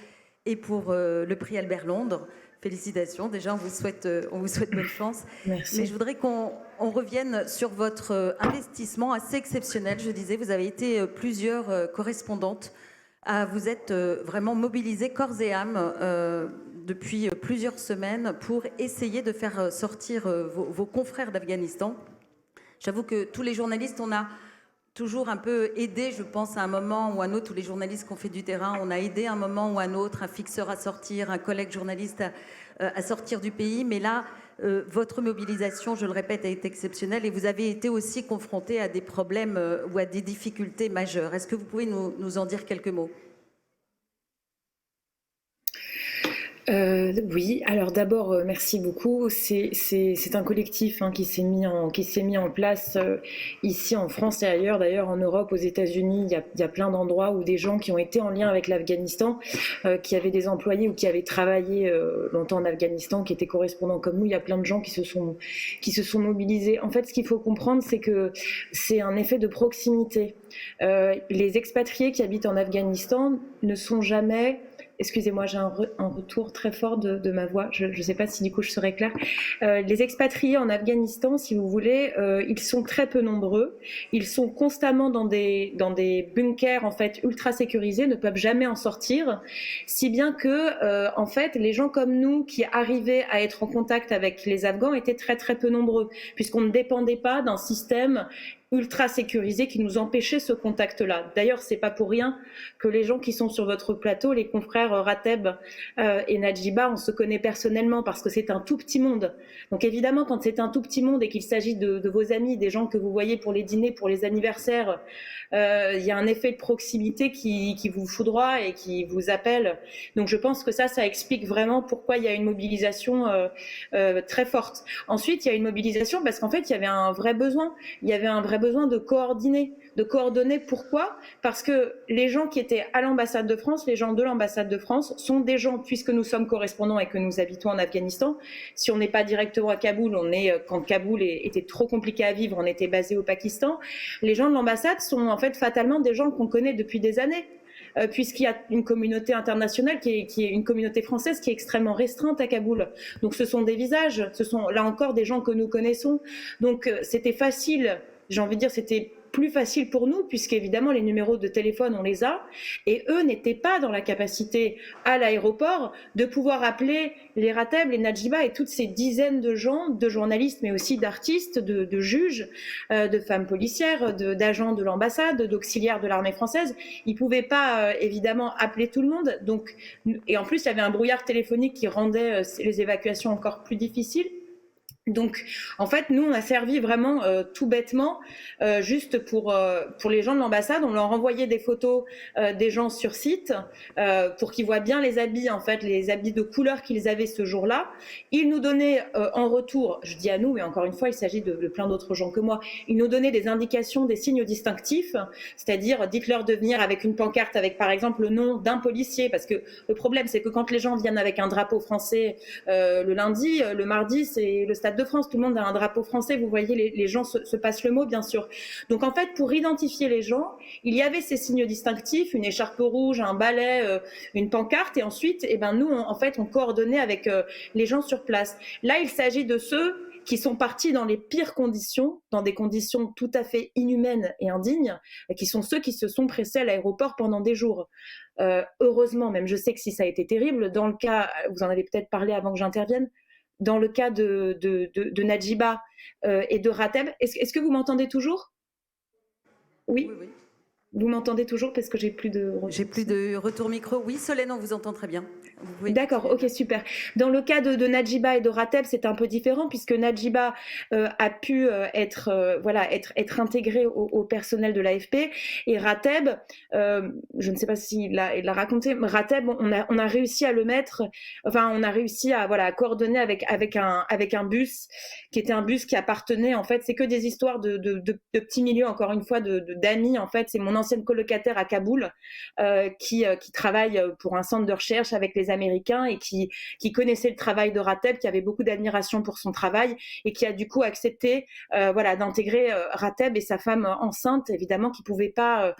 et pour le prix Albert Londres. Félicitations, déjà on vous souhaite bonne chance. Merci. Mais je voudrais qu'on revienne sur votre investissement assez exceptionnel. Je disais, vous avez été plusieurs correspondantes. Vous êtes vraiment mobilisés corps et âme depuis plusieurs semaines pour essayer de faire sortir vos confrères d'Afghanistan. J'avoue que tous les journalistes, on a toujours un peu aidé, je pense, à un moment ou à un autre, tous les journalistes qui ont fait du terrain, on a aidé à un moment ou à un autre, un fixeur à sortir, un collègue journaliste à sortir du pays. Mais là, votre mobilisation, je le répète, a été exceptionnelle, et vous avez été aussi confronté à des problèmes ou à des difficultés majeures. Est-ce que vous pouvez nous en dire quelques mots ? Oui, alors d'abord, merci beaucoup. C'est un collectif qui s'est mis en place ici en France et ailleurs, d'ailleurs en Europe, aux États-Unis. Il y a plein d'endroits où des gens qui ont été en lien avec l'Afghanistan, qui avaient des employés ou qui avaient travaillé longtemps en Afghanistan, qui étaient correspondants comme nous, il y a plein de gens qui se sont mobilisés. En fait, ce qu'il faut comprendre, c'est que c'est un effet de proximité. Les expatriés qui habitent en Afghanistan ne sont jamais... Excusez-moi, j'ai un retour très fort de ma voix. Je ne sais pas si du coup je serai claire. Les expatriés en Afghanistan, si vous voulez, ils sont très peu nombreux. Ils sont constamment dans des bunkers en fait ultra sécurisés, ne peuvent jamais en sortir, si bien que en fait les gens comme nous qui arrivaient à être en contact avec les Afghans étaient très très peu nombreux, puisqu'on ne dépendait pas d'un système ultra sécurisé qui nous empêchait ce contact-là. D'ailleurs, c'est pas pour rien que les gens qui sont sur votre plateau, les confrères Rateb et Nadjiba, on se connaît personnellement parce que c'est un tout petit monde. Donc évidemment, quand c'est un tout petit monde et qu'il s'agit de vos amis, des gens que vous voyez pour les dîners, pour les anniversaires, il y a un effet de proximité qui vous foudroie et qui vous appelle. Donc je pense que ça explique vraiment pourquoi il y a une mobilisation très forte. Ensuite, il y a une mobilisation parce qu'en fait, il y avait un vrai besoin. Il y avait un vrai besoin de coordonner. Pourquoi? Parce que les gens qui étaient à l'ambassade de France, les gens de l'ambassade de France, sont des gens, puisque nous sommes correspondants et que nous habitons en Afghanistan, si on n'est pas directement à Kaboul, quand Kaboul était trop compliqué à vivre, on était basé au Pakistan. Les gens de l'ambassade sont en fait fatalement des gens qu'on connaît depuis des années. Puisqu'il y a une communauté internationale qui est une communauté française qui est extrêmement restreinte à Kaboul. Donc ce sont des visages, ce sont là encore des gens que nous connaissons. Donc c'était facile, j'ai envie de dire, c'était plus facile pour nous, puisqu'évidemment les numéros de téléphone on les a, et eux n'étaient pas dans la capacité à l'aéroport de pouvoir appeler les Rateb, les Nadjiba et toutes ces dizaines de gens, de journalistes mais aussi d'artistes, de juges, de femmes policières, d'agents de l'ambassade, d'auxiliaires de l'armée française. Ils pouvaient pas évidemment appeler tout le monde, donc, et en plus il y avait un brouillard téléphonique qui rendait les évacuations encore plus difficiles. Donc, en fait, nous, on a servi vraiment tout bêtement, juste pour les gens de l'ambassade. On leur envoyait des photos des gens sur site pour qu'ils voient bien les habits, en fait, les habits de couleur qu'ils avaient ce jour-là. Ils nous donnaient en retour, je dis à nous, mais encore une fois, il s'agit de plein d'autres gens que moi, ils nous donnaient des indications, des signes distinctifs, c'est-à-dire dites-leur de venir avec une pancarte avec, par exemple, le nom d'un policier, parce que le problème, c'est que quand les gens viennent avec un drapeau français le lundi, le mardi, c'est le Stade de France, tout le monde a un drapeau français, vous voyez, les gens se passent le mot, bien sûr. Donc en fait, pour identifier les gens, il y avait ces signes distinctifs, une écharpe rouge, un balai, une pancarte, et ensuite, nous, on coordonnait avec les gens sur place. Là, il s'agit de ceux qui sont partis dans les pires conditions, dans des conditions tout à fait inhumaines et indignes, qui sont ceux qui se sont pressés à l'aéroport pendant des jours. Heureusement, même je sais que si ça a été terrible, dans le cas, vous en avez peut-être parlé avant que j'intervienne, dans le cas de Nadjiba et de Rateb. Est-ce que vous m'entendez toujours? Oui. Vous m'entendez toujours parce que j'ai plus de retour. J'ai plus de retour micro. Oui, Solène, on vous entend très bien. D'accord, ok, super. Dans le cas de Nadjiba et de Rateb, c'est un peu différent puisque Nadjiba a pu être intégré au personnel de l'AFP et Rateb, je ne sais pas s'il l'a raconté, mais Rateb, on a réussi à le mettre, on a réussi à coordonner avec un bus qui était un bus qui appartenait, en fait, c'est que des histoires de petits milieux, encore une fois, d'amis, en fait, c'est mon ancienne colocataire à Kaboul qui travaille pour un centre de recherche avec les Américains et qui connaissait le travail de Rateb, qui avait beaucoup d'admiration pour son travail et qui a du coup accepté d'intégrer Rateb et sa femme enceinte, évidemment, qui pouvait pas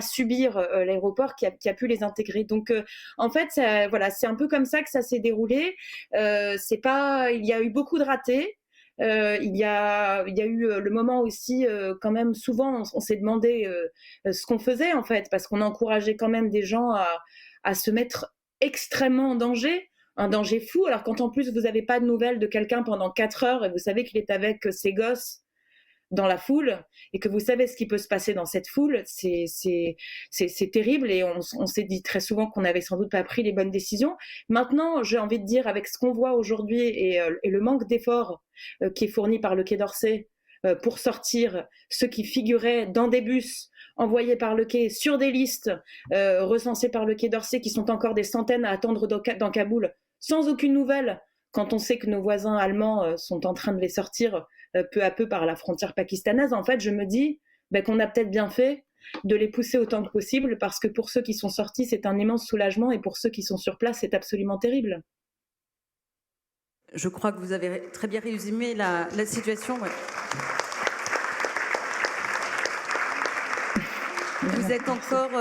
subir l'aéroport, qui a pu les intégrer. Donc en fait, c'est un peu comme ça que ça s'est déroulé. Il y a eu beaucoup de ratés. Il y a eu le moment aussi, quand même, souvent, on s'est demandé ce qu'on faisait, en fait, parce qu'on encourageait quand même des gens à se mettre extrêmement en danger, un danger fou. Alors, quand en plus, vous n'avez pas de nouvelles de quelqu'un pendant 4 heures et vous savez qu'il est avec ses gosses dans la foule et que vous savez ce qui peut se passer dans cette foule, c'est terrible et on s'est dit très souvent qu'on n'avait sans doute pas pris les bonnes décisions. Maintenant, j'ai envie de dire, avec ce qu'on voit aujourd'hui et le manque d'efforts qui est fourni par le Quai d'Orsay pour sortir ceux qui figuraient dans des bus envoyés par le quai sur des listes recensées par le Quai d'Orsay, qui sont encore des centaines à attendre dans Kaboul, sans aucune nouvelle, quand on sait que nos voisins allemands sont en train de les sortir peu à peu par la frontière pakistanaise. En fait, je me dis qu'on a peut-être bien fait de les pousser autant que possible, parce que pour ceux qui sont sortis, c'est un immense soulagement, et pour ceux qui sont sur place, c'est absolument terrible. Je crois que vous avez très bien résumé la situation. Ouais. Vous êtes encore,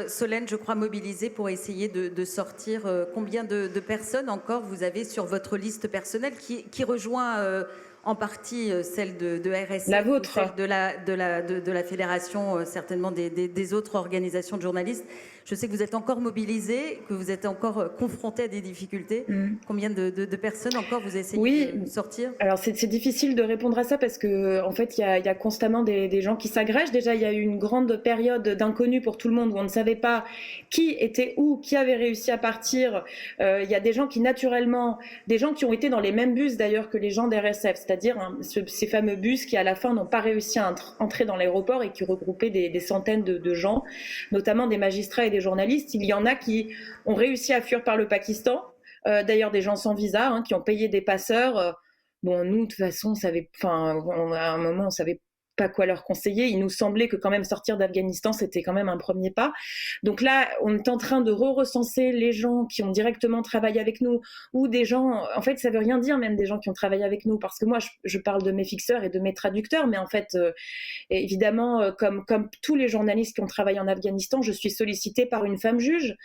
Solène, je crois, mobilisée pour essayer de sortir. Combien de personnes encore vous avez sur votre liste personnelle qui rejoint en partie celle de RSF, la vôtre, celle de la fédération, certainement des autres organisations de journalistes. Je sais que vous êtes encore mobilisés, que vous êtes encore confrontés à des difficultés. Combien de personnes encore vous essayez de sortir? Alors c'est difficile de répondre à ça, parce que en fait il y a constamment des gens qui s'agrègent. Déjà, il y a eu une grande période d'inconnu pour tout le monde, où on ne savait pas qui était où, qui avait réussi à partir. Il y a des gens qui naturellement, des gens qui ont été dans les mêmes bus d'ailleurs que les gens d'RSF, c'est-à-dire ces fameux bus qui à la fin n'ont pas réussi à entrer dans l'aéroport, et qui regroupaient des centaines de gens, notamment des magistrats et des journalistes. Il y en a qui ont réussi à fuir par le Pakistan, d'ailleurs des gens sans visa, qui ont payé des passeurs. Bon, nous de toute façon, à un moment on savait pas quoi leur conseiller. Il nous semblait que quand même sortir d'Afghanistan, c'était quand même un premier pas. Donc là, on est en train de recenser les gens qui ont directement travaillé avec nous, ou des gens, en fait, ça veut rien dire même des gens qui ont travaillé avec nous, parce que moi, je parle de mes fixeurs et de mes traducteurs, mais en fait, évidemment, comme tous les journalistes qui ont travaillé en Afghanistan, je suis sollicitée par une femme juge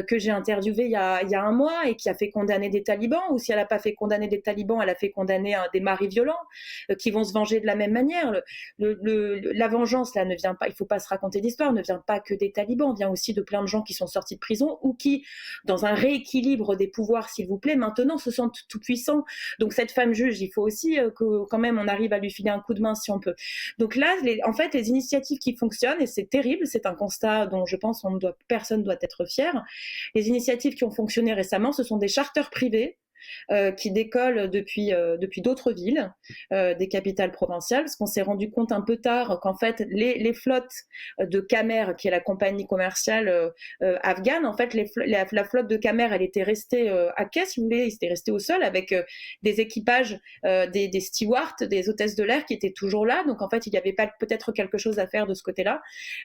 que j'ai interviewée il y a un mois, et qui a fait condamner des talibans, ou si elle n'a pas fait condamner des talibans, elle a fait condamner des maris violents qui vont se venger de la même manière. La vengeance, là, ne vient pas, il ne faut pas se raconter d'histoire, ne vient pas que des talibans, vient aussi de plein de gens qui sont sortis de prison, ou qui, dans un rééquilibre des pouvoirs, s'il vous plaît, maintenant se sentent tout puissants. Donc cette femme juge, il faut aussi que quand même on arrive à lui filer un coup de main si on peut. Donc là, en fait, les initiatives qui fonctionnent, et c'est terrible, c'est un constat dont je pense personne doit être fier, les initiatives qui ont fonctionné récemment, ce sont des charters privés qui décollent depuis d'autres villes, des capitales provinciales, parce qu'on s'est rendu compte un peu tard qu'en fait les flottes de Khmer, qui est la compagnie commerciale afghane, en fait la flotte de Khmer, elle était restée à quai, si vous voulez, ils étaient restés au sol avec des équipages, des stewards, des hôtesses de l'air qui étaient toujours là. Donc en fait il y avait pas peut-être quelque chose à faire de ce côté-là,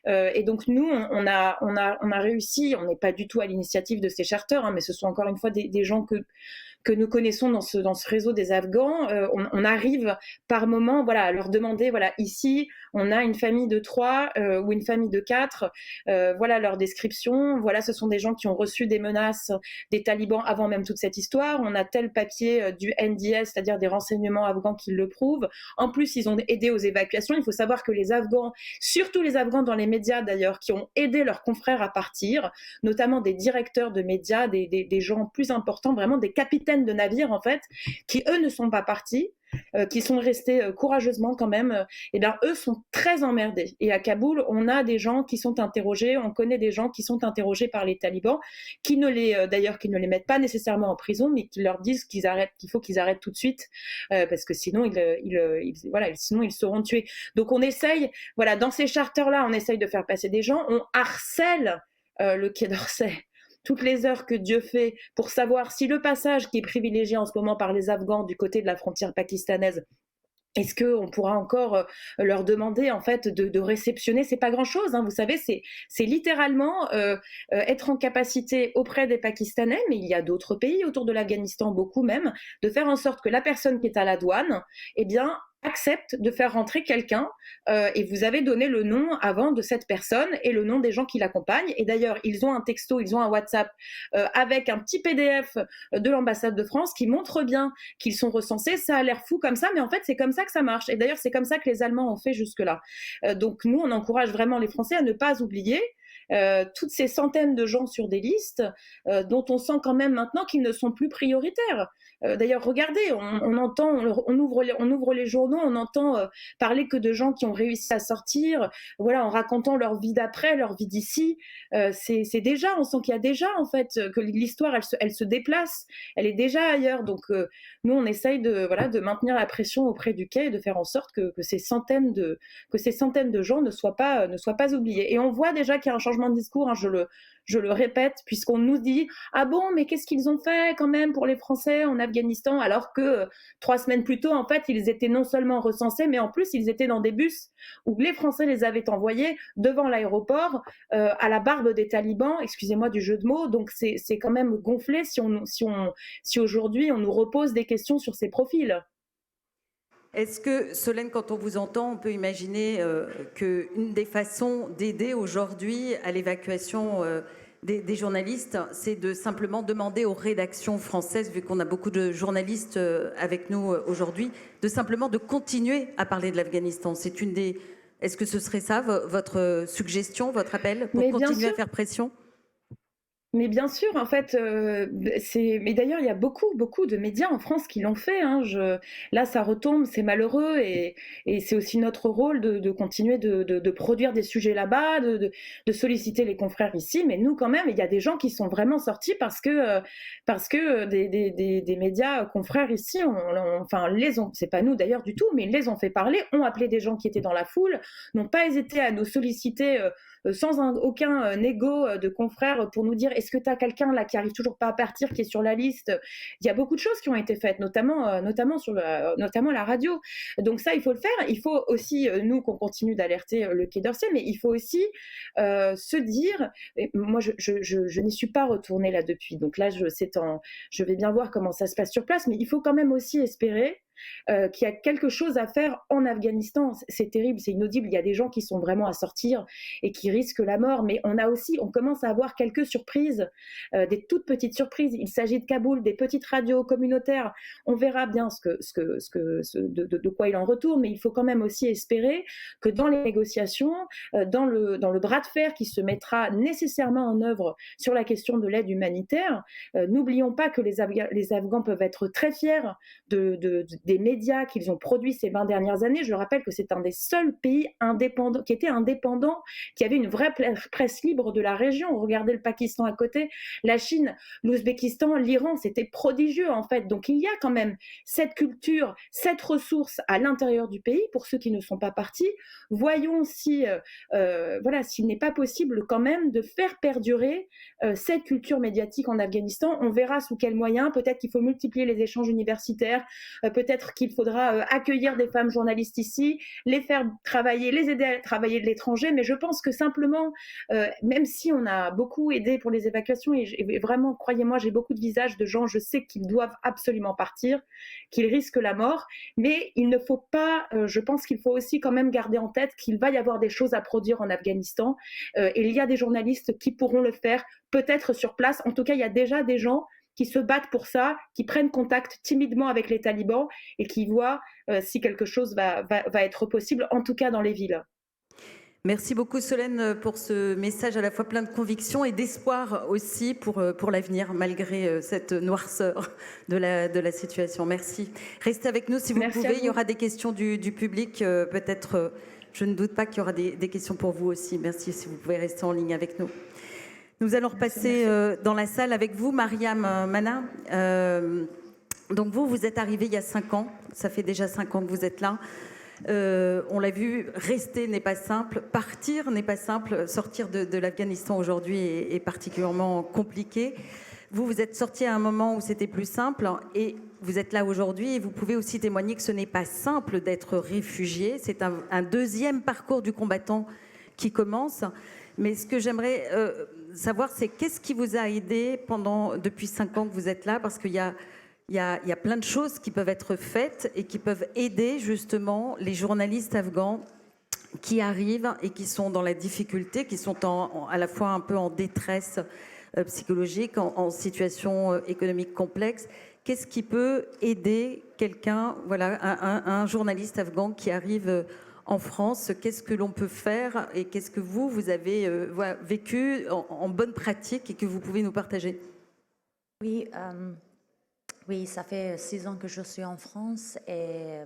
et donc nous on a réussi. On n'est pas du tout à l'initiative de ces charters, mais ce sont encore une fois des gens que nous connaissons dans ce réseau des Afghans. On arrive par moment, voilà, à leur demander, voilà, ici on a une famille de 3 ou une famille de 4, voilà leur description, voilà, ce sont des gens qui ont reçu des menaces des talibans avant même toute cette histoire, on a tel papier du NDS, c'est-à-dire des renseignements afghans qui le prouvent. En plus, ils ont aidé aux évacuations. Il faut savoir que les Afghans, surtout les Afghans dans les médias d'ailleurs, qui ont aidé leurs confrères à partir, notamment des directeurs de médias, des gens plus importants, vraiment des capitaines de navires en fait, qui eux ne sont pas partis, qui sont restés courageusement quand même, et bien eux sont très emmerdés. Et à Kaboul, on a des gens qui sont interrogés, on connaît des gens qui sont interrogés par les talibans, qui ne les mettent pas nécessairement en prison, mais qui leur disent qu'il faut qu'ils arrêtent tout de suite, parce que sinon sinon ils seront tués. Donc on essaye, voilà, dans ces charters-là, on essaye de faire passer des gens, on harcèle le Quai d'Orsay toutes les heures que Dieu fait pour savoir si le passage qui est privilégié en ce moment par les Afghans du côté de la frontière pakistanaise, est-ce qu'on pourra encore leur demander en fait de réceptionner? C'est pas grand-chose, vous savez, c'est littéralement être en capacité auprès des Pakistanais, mais il y a d'autres pays autour de l'Afghanistan, beaucoup même, de faire en sorte que la personne qui est à la douane, eh bien, accepte de faire rentrer quelqu'un, et vous avez donné le nom avant de cette personne et le nom des gens qui l'accompagnent. Et d'ailleurs, ils ont un texto, ils ont un WhatsApp avec un petit PDF de l'ambassade de France qui montre bien qu'ils sont recensés. Ça a l'air fou comme ça, mais en fait, c'est comme ça que ça marche. Et d'ailleurs, c'est comme ça que les Allemands ont fait jusque-là. Donc nous, on encourage vraiment les Français à ne pas oublier toutes ces centaines de gens sur des listes dont on sent quand même maintenant qu'ils ne sont plus prioritaires. D'ailleurs, regardez, on ouvre les journaux, on entend parler que de gens qui ont réussi à sortir, voilà, en racontant leur vie d'après, leur vie d'ici. C'est déjà, on sent qu'il y a déjà en fait que l'histoire, elle se déplace, elle est déjà ailleurs. Donc nous, on essaye de maintenir la pression auprès du quai et de faire en sorte que ces centaines de gens ne soient pas oubliés. Et on voit déjà qu'il y a un changement de discours. Hein, je le répète, puisqu'on nous dit « Ah bon, mais qu'est-ce qu'ils ont fait quand même pour les Français en Afghanistan ?» alors que 3 semaines plus tôt, en fait, ils étaient non seulement recensés, mais en plus, ils étaient dans des bus où les Français les avaient envoyés devant l'aéroport à la barbe des talibans, excusez-moi du jeu de mots. Donc, c'est quand même gonflé si aujourd'hui, on nous repose des questions sur ces profils. Est-ce que, Solène, quand on vous entend, on peut imaginer qu'une des façons d'aider aujourd'hui à l'évacuation des journalistes, c'est de simplement demander aux rédactions françaises, vu qu'on a beaucoup de journalistes avec nous aujourd'hui, de simplement de continuer à parler de l'Afghanistan. Est-ce que ce serait ça, votre suggestion, votre appel, pour continuer à faire pression ? Mais bien sûr, en fait, mais d'ailleurs, il y a beaucoup de médias en France qui l'ont fait. Hein. Là, ça retombe, c'est malheureux, et c'est aussi notre rôle de continuer de produire des sujets là-bas, de solliciter les confrères ici. Mais nous, quand même, il y a des gens qui sont vraiment sortis parce que des médias confrères ici, c'est pas nous d'ailleurs du tout, mais ils les ont fait parler, ont appelé des gens qui étaient dans la foule, n'ont pas hésité à nous solliciter sans aucun négo de confrères pour nous dire est-ce que tu as quelqu'un là qui arrive toujours pas à partir, qui est sur la liste. Il y a beaucoup de choses qui ont été faites, notamment la radio. Donc ça, il faut le faire. Il faut aussi, nous, qu'on continue d'alerter le Quai d'Orsay, mais il faut aussi se dire, moi je n'y suis pas retournée là depuis, donc là je vais bien voir comment ça se passe sur place, mais il faut quand même aussi espérer qu'il y a quelque chose à faire en Afghanistan. C'est terrible, c'est inaudible, il y a des gens qui sont vraiment à sortir et qui risquent la mort, mais on commence à avoir quelques surprises, des toutes petites surprises. Il s'agit de Kaboul, des petites radios communautaires. On verra bien de quoi il en retourne, mais il faut quand même aussi espérer que dans les négociations, dans le bras de fer qui se mettra nécessairement en œuvre sur la question de l'aide humanitaire, n'oublions pas que les Afghans peuvent être très fiers des médias qu'ils ont produits ces 20 dernières années. Je rappelle que c'est un des seuls pays indépendants, qui était indépendant, qui avait une vraie presse libre de la région. Regardez le Pakistan à côté, la Chine, l'Ouzbékistan, l'Iran, c'était prodigieux en fait. Donc il y a quand même cette culture, cette ressource à l'intérieur du pays pour ceux qui ne sont pas partis. Voyons s'il n'est pas possible quand même de faire perdurer cette culture médiatique en Afghanistan. On verra sous quels moyens. Peut-être qu'il faut multiplier les échanges universitaires, peut-être qu'il faudra accueillir des femmes journalistes ici, les faire travailler, les aider à travailler de l'étranger, mais je pense que simplement, même si on a beaucoup aidé pour les évacuations, et vraiment, croyez-moi, j'ai beaucoup de visages de gens, je sais qu'ils doivent absolument partir, qu'ils risquent la mort, mais il ne faut pas, je pense qu'il faut aussi quand même garder en tête qu'il va y avoir des choses à produire en Afghanistan, et il y a des journalistes qui pourront le faire, peut-être sur place. En tout cas, il y a déjà des gens qui se battent pour ça, qui prennent contact timidement avec les talibans et qui voient si quelque chose va être possible, en tout cas dans les villes. Merci beaucoup Solène pour ce message à la fois plein de conviction et d'espoir aussi pour l'avenir, malgré cette noirceur de la situation. Merci. Restez avec nous si vous pouvez. Il y aura des questions du public. Peut-être, je ne doute pas qu'il y aura des questions pour vous aussi. Merci si vous pouvez rester en ligne avec nous. Nous allons repasser dans la salle avec vous, Mariam Mana. Donc vous êtes arrivée il y a 5 ans. Ça fait déjà 5 ans que vous êtes là. On l'a vu, rester n'est pas simple, partir n'est pas simple, sortir de l'Afghanistan aujourd'hui est particulièrement compliqué. Vous êtes sorti à un moment où c'était plus simple et vous êtes là aujourd'hui et vous pouvez aussi témoigner que ce n'est pas simple d'être réfugié. C'est un deuxième parcours du combattant qui commence. Mais ce que j'aimerais savoir, c'est qu'est-ce qui vous a aidé depuis 5 ans que vous êtes là, parce qu'il y a plein de choses qui peuvent être faites et qui peuvent aider justement les journalistes afghans qui arrivent et qui sont dans la difficulté, qui sont à la fois un peu en détresse psychologique, en situation économique complexe. Qu'est-ce qui peut aider quelqu'un, un journaliste afghan qui arrive en France. Qu'est-ce que l'on peut faire et qu'est-ce que vous avez vécu en bonne pratique et que vous pouvez nous partager? Oui, oui, ça fait 6 ans que je suis en France et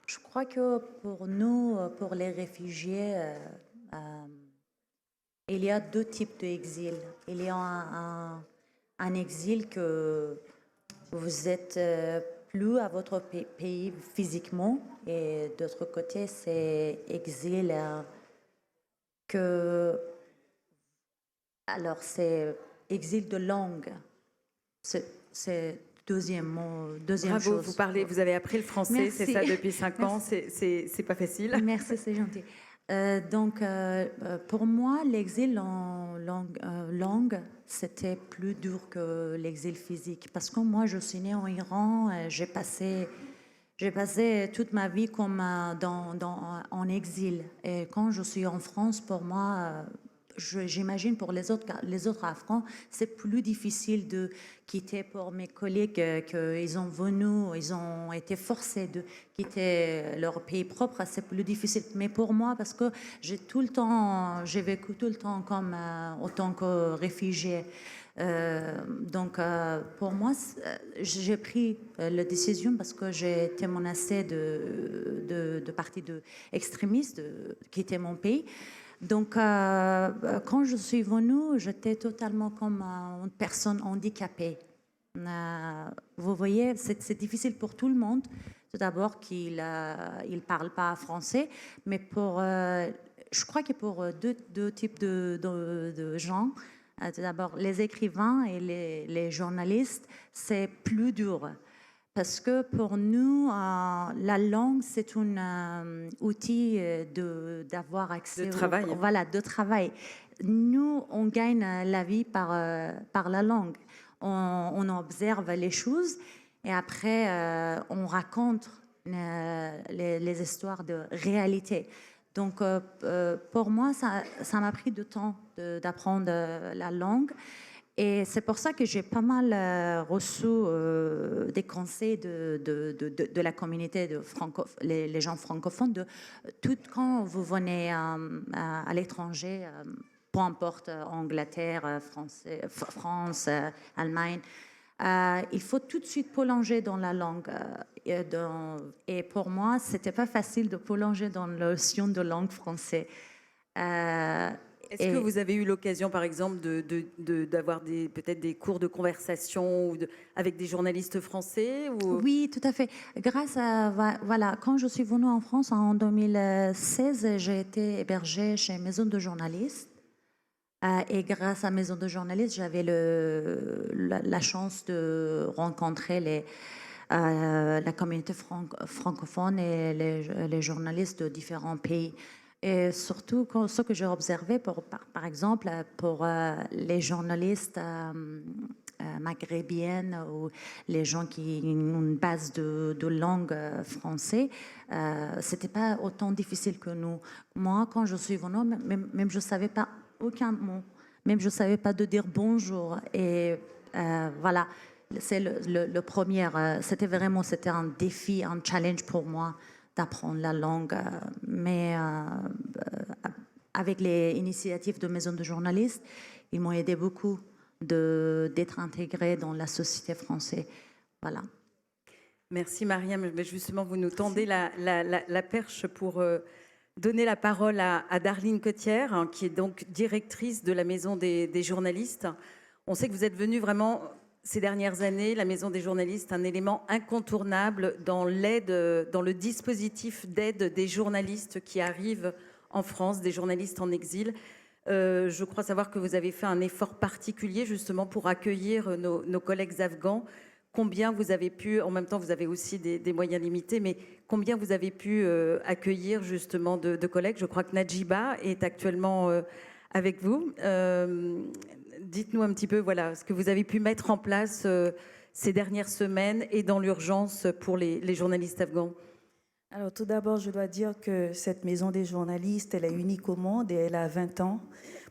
je crois que pour nous, pour les réfugiés, il y a 2 types d'exil. Il y a un exil que vous êtes plus à votre pays physiquement et d'autre côté, c'est exil alors c'est exil de langue. C'est deuxième Bravo, chose. vous avez appris le français, c'est ça, depuis 5 ans, c'est pas facile. Merci, c'est gentil. Donc, pour moi, l'exil en langue, c'était plus dur que l'exil physique. Parce que moi, je suis née en Iran, j'ai passé toute ma vie comme en exil. Et quand je suis en France, pour moi, j'imagine pour les autres Afghans, c'est plus difficile de quitter. Pour mes collègues qu'ils ils ont été forcés de quitter leur pays propre, c'est plus difficile. Mais pour moi, parce que j'ai vécu tout le temps comme autant que réfugié. Donc pour moi, j'ai pris la décision parce que j'ai été menacée de partis extrémistes de quitter mon pays. Donc, quand je suis venue, j'étais totalement comme une personne handicapée. Vous voyez, c'est difficile pour tout le monde. Tout d'abord qu'il ne parle pas français, mais je crois que pour deux types de gens, tout d'abord les écrivains et les journalistes, c'est plus dur. Parce que pour nous, la langue, c'est un outil d'avoir accès de travail. Voilà, de travail. Nous, on gagne la vie par la langue. On observe les choses et après, on raconte les histoires de réalité. Donc, pour moi, ça m'a pris du temps d'apprendre la langue. Et c'est pour ça que j'ai pas mal reçu des conseils de la communauté les gens francophones, tout quand vous venez à l'étranger, peu importe, Angleterre, France, Allemagne, il faut tout de suite plonger dans la langue. Et pour moi, c'était pas facile de plonger dans l'océan de langue française. Est-ce que vous avez eu l'occasion, par exemple, d'avoir peut-être des cours de conversation avec des journalistes français Oui, tout à fait. Grâce à... Voilà, quand je suis venue en France en 2016, j'ai été hébergée chez Maison de journalistes. Et grâce à Maison de journalistes, j'avais la chance de rencontrer la communauté francophone et les journalistes de différents pays. Et surtout, ce que j'ai observé, par exemple, pour les journalistes maghrébines ou les gens qui ont une base de langue française, c'était pas autant difficile que nous. Moi, quand je suis venue, même je savais pas aucun mot, même je savais pas de dire bonjour. Et voilà, c'est le premier. C'était un défi, un challenge pour moi d'apprendre la langue, mais avec les initiatives de Maison de journalistes, ils m'ont aidé beaucoup d'être intégrée dans la société française. Voilà. Merci Mariam. Mais justement, vous nous tendez la perche pour donner la parole à Darline Cottière, hein, qui est donc directrice de la Maison des journalistes. On sait que vous êtes venue vraiment... Ces dernières années, la Maison des journalistes, un élément incontournable dans le dispositif d'aide des journalistes qui arrivent en France, des journalistes en exil. Je crois savoir que vous avez fait un effort particulier justement pour accueillir nos collègues afghans. Combien vous avez pu, en même temps vous avez aussi des moyens limités, mais combien vous avez pu accueillir justement de collègues? Je crois que Najiba est actuellement avec vous. Dites-nous un petit peu ce que vous avez pu mettre en place ces dernières semaines et dans l'urgence pour les journalistes afghans. Alors tout d'abord, je dois dire que cette maison des journalistes, elle est unique au monde et elle a 20 ans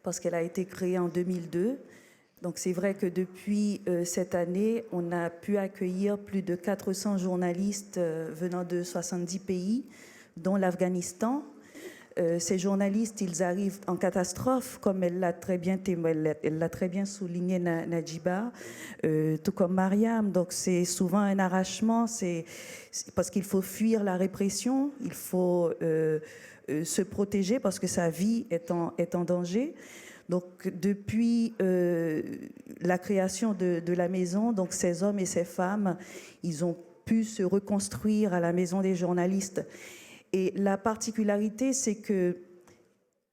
parce qu'elle a été créée en 2002. Donc c'est vrai que depuis cette année, on a pu accueillir plus de 400 journalistes venant de 70 pays, dont l'Afghanistan. Ces journalistes, ils arrivent en catastrophe, comme elle l'a très bien souligné Nadjiba, tout comme Mariam. Donc c'est souvent un arrachement, c'est parce qu'il faut fuir la répression, il faut se protéger parce que sa vie est en danger. Donc depuis la création de la maison, donc ces hommes et ces femmes, ils ont pu se reconstruire à la maison des journalistes. Et la particularité, c'est que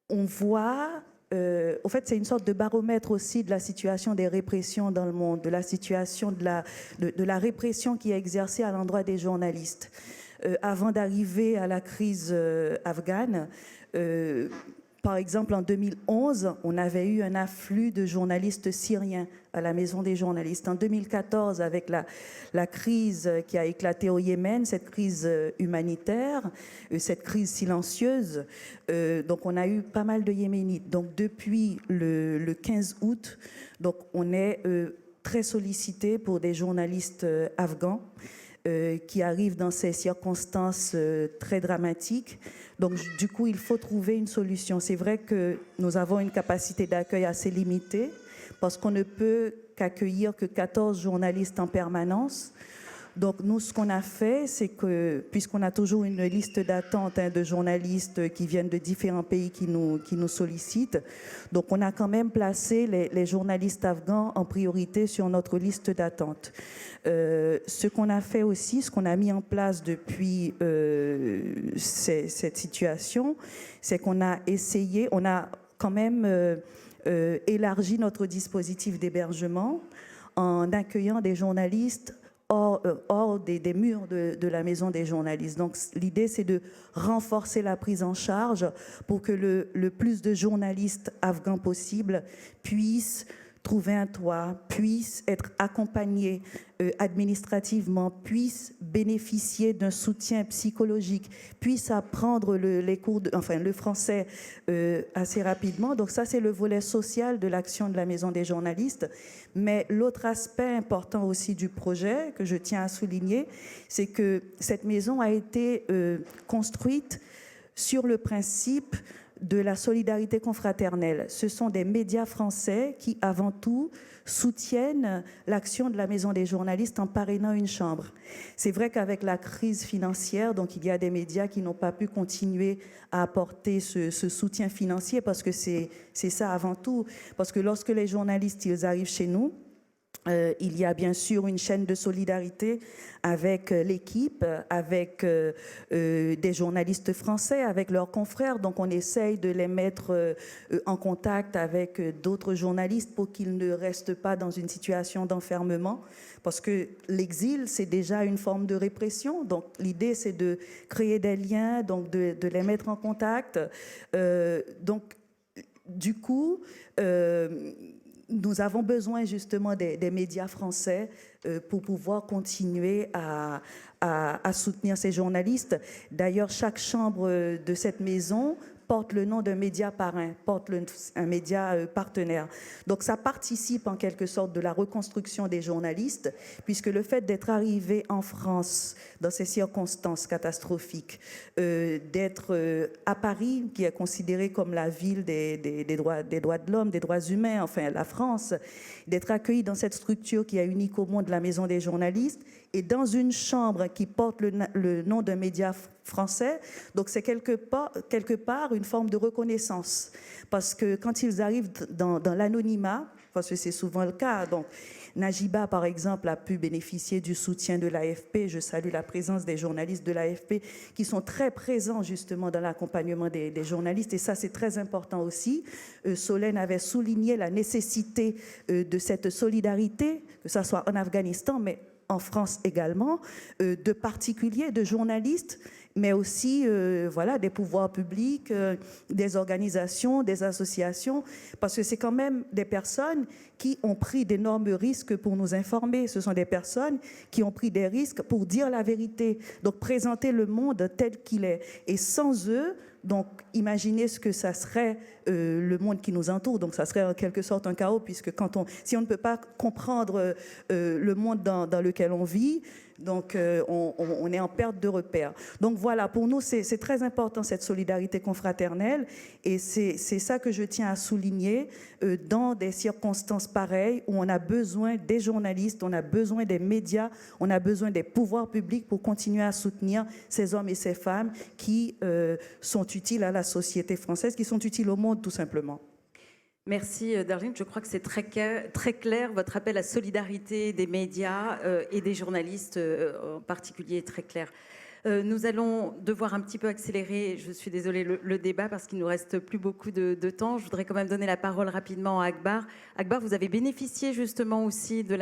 on voit, au fait, c'est une sorte de baromètre aussi de la situation des répressions dans le monde, de la situation de la répression qui est exercée à l'endroit des journalistes. Avant d'arriver à la crise afghane, par exemple, en 2011, on avait eu un afflux de journalistes syriens à la maison des journalistes. En 2014, avec la crise qui a éclaté au Yémen, cette crise humanitaire, cette crise silencieuse, donc on a eu pas mal de Yéménites. Donc depuis le 15 août, donc on est très sollicité pour des journalistes afghans qui arrivent dans ces circonstances très dramatiques. Donc, du coup, il faut trouver une solution. C'est vrai que nous avons une capacité d'accueil assez limitée parce qu'on ne peut qu'accueillir que 14 journalistes en permanence. Donc, nous, ce qu'on a fait, c'est que, puisqu'on a toujours une liste d'attente de journalistes qui viennent de différents pays qui nous sollicitent, donc on a quand même placé les journalistes afghans en priorité sur notre liste d'attente. Ce qu'on a fait aussi, ce qu'on a mis en place depuis cette situation, c'est qu'on a essayé, on a quand même élargi notre dispositif d'hébergement en accueillant des journalistes hors des murs de la maison des journalistes. Donc l'idée, c'est de renforcer la prise en charge pour que le plus de journalistes afghans possible puissent trouver un toit, puissent être accompagnés administrativement, puissent bénéficier d'un soutien psychologique, puissent apprendre le français assez rapidement. Donc ça, c'est le volet social de l'action de la Maison des journalistes. Mais l'autre aspect important aussi du projet, que je tiens à souligner, c'est que cette maison a été construite sur le principe de la solidarité confraternelle. Ce sont des médias français qui, avant tout, soutiennent l'action de la Maison des journalistes en parrainant une chambre. C'est vrai qu'avec la crise financière, donc il y a des médias qui n'ont pas pu continuer à apporter ce soutien financier parce que c'est ça avant tout. Parce que lorsque les journalistes ils arrivent chez nous, il y a bien sûr une chaîne de solidarité avec l'équipe, avec des journalistes français, avec leurs confrères. Donc on essaye de les mettre en contact avec d'autres journalistes pour qu'ils ne restent pas dans une situation d'enfermement. Parce que l'exil, c'est déjà une forme de répression. Donc l'idée, c'est de créer des liens, donc de les mettre en contact. Donc du coup... nous avons besoin justement des médias français pour pouvoir continuer à soutenir ces journalistes. D'ailleurs, chaque chambre de cette maison porte le nom d'un média parrain, porte un média partenaire. Donc ça participe en quelque sorte de la reconstruction des journalistes, puisque le fait d'être arrivé en France dans ces circonstances catastrophiques, d'être à Paris, qui est considérée comme la ville des droits de l'homme, des droits humains, enfin la France, d'être accueilli dans cette structure qui est unique au monde, la Maison des journalistes, et dans une chambre qui porte le nom d'un média français. Donc c'est quelque part une forme de reconnaissance. Parce que quand ils arrivent dans l'anonymat, parce que c'est souvent le cas, donc Nadjiba, par exemple, a pu bénéficier du soutien de l'AFP. Je salue la présence des journalistes de l'AFP qui sont très présents justement dans l'accompagnement des journalistes. Et ça, c'est très important aussi. Solène avait souligné la nécessité de cette solidarité, que ce soit en Afghanistan, mais en France également, de particuliers, de journalistes, mais aussi des pouvoirs publics, des organisations, des associations, parce que c'est quand même des personnes qui ont pris d'énormes risques pour nous informer. Ce sont des personnes qui ont pris des risques pour dire la vérité, donc présenter le monde tel qu'il est. Et sans eux, donc imaginez ce que ça serait le monde qui nous entoure. Donc ça serait en quelque sorte un chaos, puisque si on ne peut pas comprendre le monde dans lequel on vit, Donc, on est en perte de repères. Donc, voilà, pour nous, c'est très important, cette solidarité confraternelle. Et c'est ça que je tiens à souligner dans des circonstances pareilles où on a besoin des journalistes, on a besoin des médias, on a besoin des pouvoirs publics pour continuer à soutenir ces hommes et ces femmes qui sont utiles à la société française, qui sont utiles au monde, tout simplement. Merci Darlene, je crois que c'est très clair, votre appel à solidarité des médias et des journalistes en particulier est très clair. Nous allons devoir un petit peu accélérer, je suis désolée, le débat parce qu'il ne nous reste plus beaucoup de temps. Je voudrais quand même donner la parole rapidement à Akbar. Akbar, vous avez bénéficié justement aussi de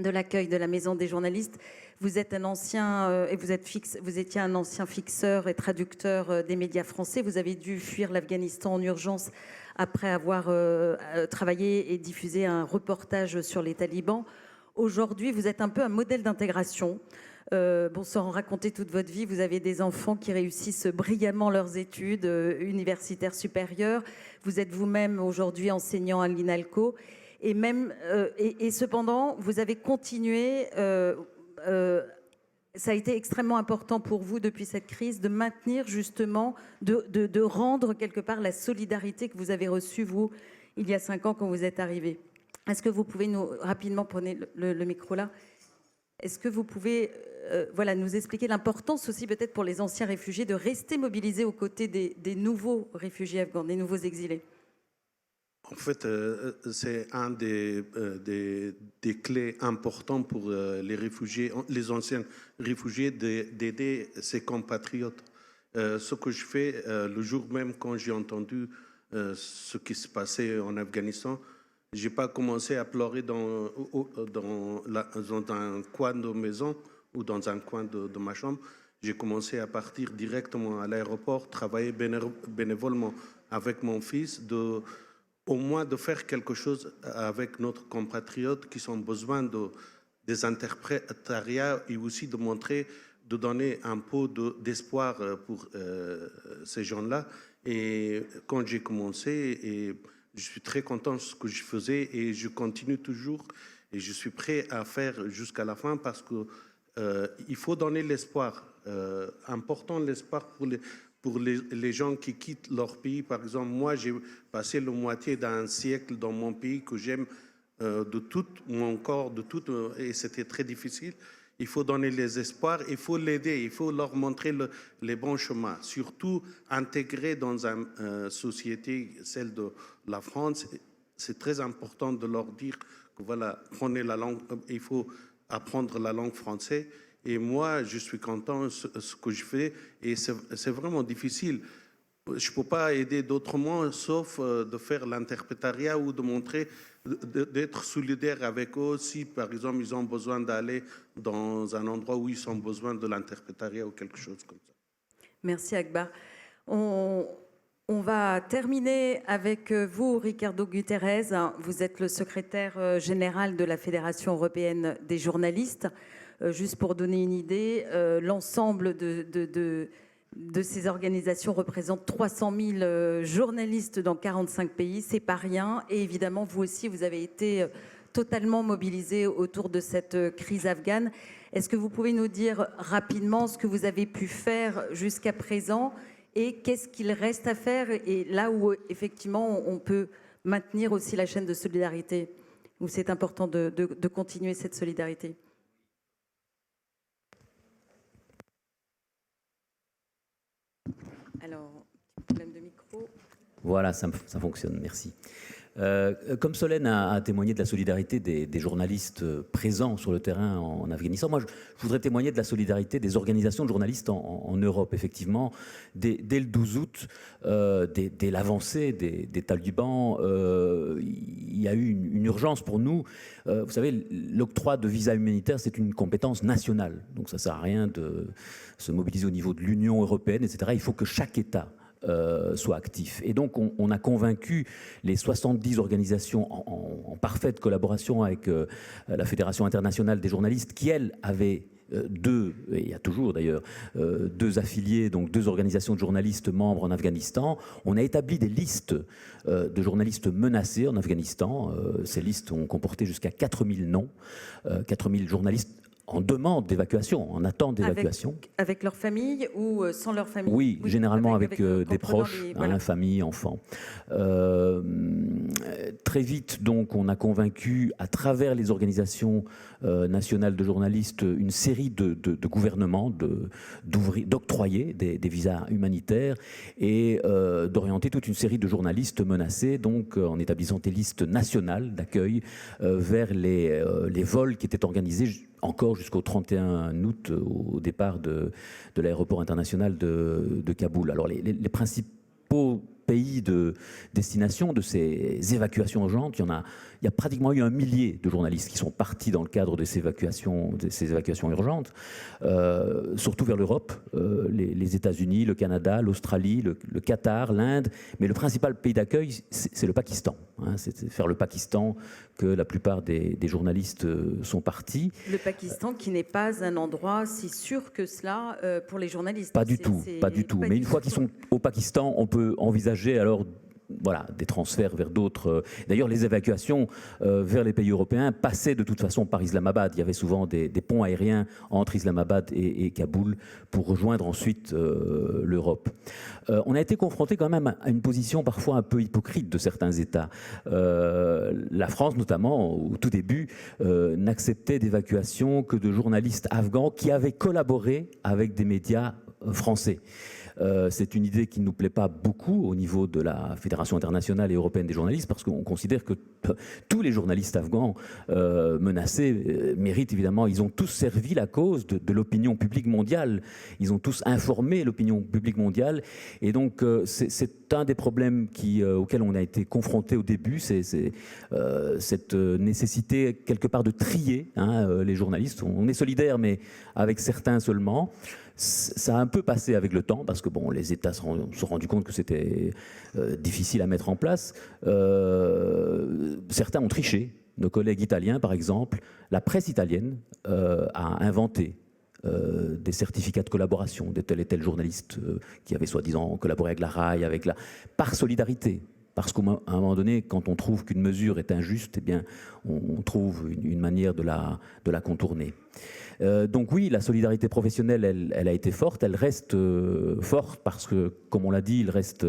l'accueil de la Maison des journalistes. Vous êtes un ancien et vous étiez un ancien fixeur et traducteur des médias français. Vous avez dû fuir l'Afghanistan en urgence après avoir travaillé et diffusé un reportage sur les talibans. Aujourd'hui, vous êtes un peu un modèle d'intégration. Sans raconter toute votre vie, vous avez des enfants qui réussissent brillamment leurs études universitaires supérieures. Vous êtes vous-même aujourd'hui enseignant à l'INALCO. Et cependant, vous avez continué, ça a été extrêmement important pour vous depuis cette crise, de maintenir justement, de rendre quelque part la solidarité que vous avez reçue, vous, il y a 5 ans quand vous êtes arrivé. Est-ce que vous pouvez nous, rapidement, prenez le micro là, est-ce que vous pouvez nous expliquer l'importance aussi peut-être pour les anciens réfugiés de rester mobilisés aux côtés des nouveaux réfugiés afghans, des nouveaux exilés? En fait, c'est un des clés importantes pour les réfugiés, les anciens réfugiés, d'aider ses compatriotes. Ce que je fais le jour même quand j'ai entendu ce qui se passait en Afghanistan, j'ai pas commencé à pleurer dans un coin de maison ou dans un coin de ma chambre. J'ai commencé à partir directement à l'aéroport, travailler bénévolement avec mon fils, au moins de faire quelque chose avec notre compatriotes qui ont besoin des interprétariats et aussi de montrer, de donner un peu d'espoir pour ces gens-là. Et quand j'ai commencé, et je suis très content de ce que je faisais et je continue toujours et je suis prêt à faire jusqu'à la fin parce que il faut donner l'espoir, important l'espoir pour les gens qui quittent leur pays. Par exemple, moi, j'ai passé la moitié d'un siècle dans mon pays que j'aime de tout mon corps, et c'était très difficile. Il faut donner les espoirs, il faut l'aider, il faut leur montrer les bons chemins. Surtout, intégrer dans une société, celle de la France, c'est très important de leur dire que voilà, prenez la langue, il faut apprendre la langue française. Et moi, je suis content de ce que je fais et c'est vraiment difficile. Je ne peux pas aider d'autrement sauf de faire l'interprétariat ou de montrer, d'être solidaire avec eux si, par exemple, ils ont besoin d'aller dans un endroit où ils ont besoin de l'interprétariat ou quelque chose comme ça. Merci Akbar. On va terminer avec vous, Ricardo Guterres. Vous êtes le secrétaire général de la Fédération européenne des journalistes. Juste pour donner une idée, l'ensemble de ces organisations représente 300 000 journalistes dans 45 pays. C'est pas rien. Et évidemment, vous aussi, vous avez été totalement mobilisés autour de cette crise afghane. Est-ce que vous pouvez nous dire rapidement ce que vous avez pu faire jusqu'à présent et qu'est-ce qu'il reste à faire et là où effectivement on peut maintenir aussi la chaîne de solidarité, où c'est important de continuer cette solidarité? Alors, problème de micro. Voilà, ça fonctionne, merci. Comme Solène a témoigné de la solidarité des journalistes présents sur le terrain en Afghanistan, moi je voudrais témoigner de la solidarité des organisations de journalistes en Europe. Effectivement, dès le 12 août, dès l'avancée des talibans, il y a eu une urgence pour nous. Vous savez, l'octroi de visas humanitaires, c'est une compétence nationale. Donc ça ne sert à rien de se mobiliser au niveau de l'Union européenne, etc. Il faut que chaque État soit actif. Et donc, on a convaincu les 70 organisations en parfaite collaboration avec la Fédération internationale des journalistes qui, elles, avaient et il y a toujours d'ailleurs, 2 affiliés, donc 2 organisations de journalistes membres en Afghanistan. On a établi des listes de journalistes menacés en Afghanistan. Ces listes ont comporté jusqu'à 4000 noms, 4000 journalistes en demande d'évacuation, en attente d'évacuation. Avec leur famille ou sans leur famille? Oui, généralement avec des proches, voilà. famille, enfants. Très vite, donc, on a convaincu, à travers les organisations nationales de journalistes, une série de gouvernements d'octroyer des visas humanitaires et d'orienter toute une série de journalistes menacés, donc en établissant des listes nationales d'accueil vers les vols qui étaient organisés encore jusqu'au 31 août, au départ de l'aéroport international de Kaboul. Alors les principaux pays de destination de ces évacuations urgentes, il y a pratiquement eu 1 millier de journalistes qui sont partis dans le cadre de ces évacuations urgentes, surtout vers l'Europe, les États-Unis, le Canada, l'Australie, le Qatar, l'Inde, mais le principal pays d'accueil, c'est le Pakistan. Hein, c'est vers le Pakistan que la plupart des journalistes sont partis. Le Pakistan qui n'est pas un endroit si sûr que cela pour les journalistes. Pas du tout. Mais une fois qu'ils sont au Pakistan, on peut envisager alors voilà, des transferts vers d'autres. D'ailleurs, les évacuations vers les pays européens passaient de toute façon par Islamabad. Il y avait souvent des ponts aériens entre Islamabad et Kaboul pour rejoindre ensuite l'Europe. On a été confronté quand même à une position parfois un peu hypocrite de certains États. La France, notamment, au tout début, n'acceptait d'évacuation que de journalistes afghans qui avaient collaboré avec des médias français. C'est une idée qui ne nous plaît pas beaucoup au niveau de la Fédération internationale et européenne des journalistes, parce qu'on considère que tous les journalistes afghans menacés méritent évidemment, ils ont tous servi la cause de l'opinion publique mondiale, ils ont tous informé l'opinion publique mondiale, et donc c'est un des problèmes auxquels on a été confronté au début, c'est cette nécessité quelque part de trier les journalistes. On est solidaires, mais avec certains seulement. Ça a un peu passé avec le temps parce que bon, les États se sont rendus compte que c'était difficile à mettre en place. Certains ont triché. Nos collègues italiens, par exemple, la presse italienne a inventé des certificats de collaboration de tel et tel journaliste qui avait soi-disant collaboré avec la RAI, par solidarité. Parce qu'à un moment donné, quand on trouve qu'une mesure est injuste, eh bien, on trouve une manière de la contourner. Donc oui, la solidarité professionnelle, elle a été forte, elle reste forte parce que, comme on l'a dit, il reste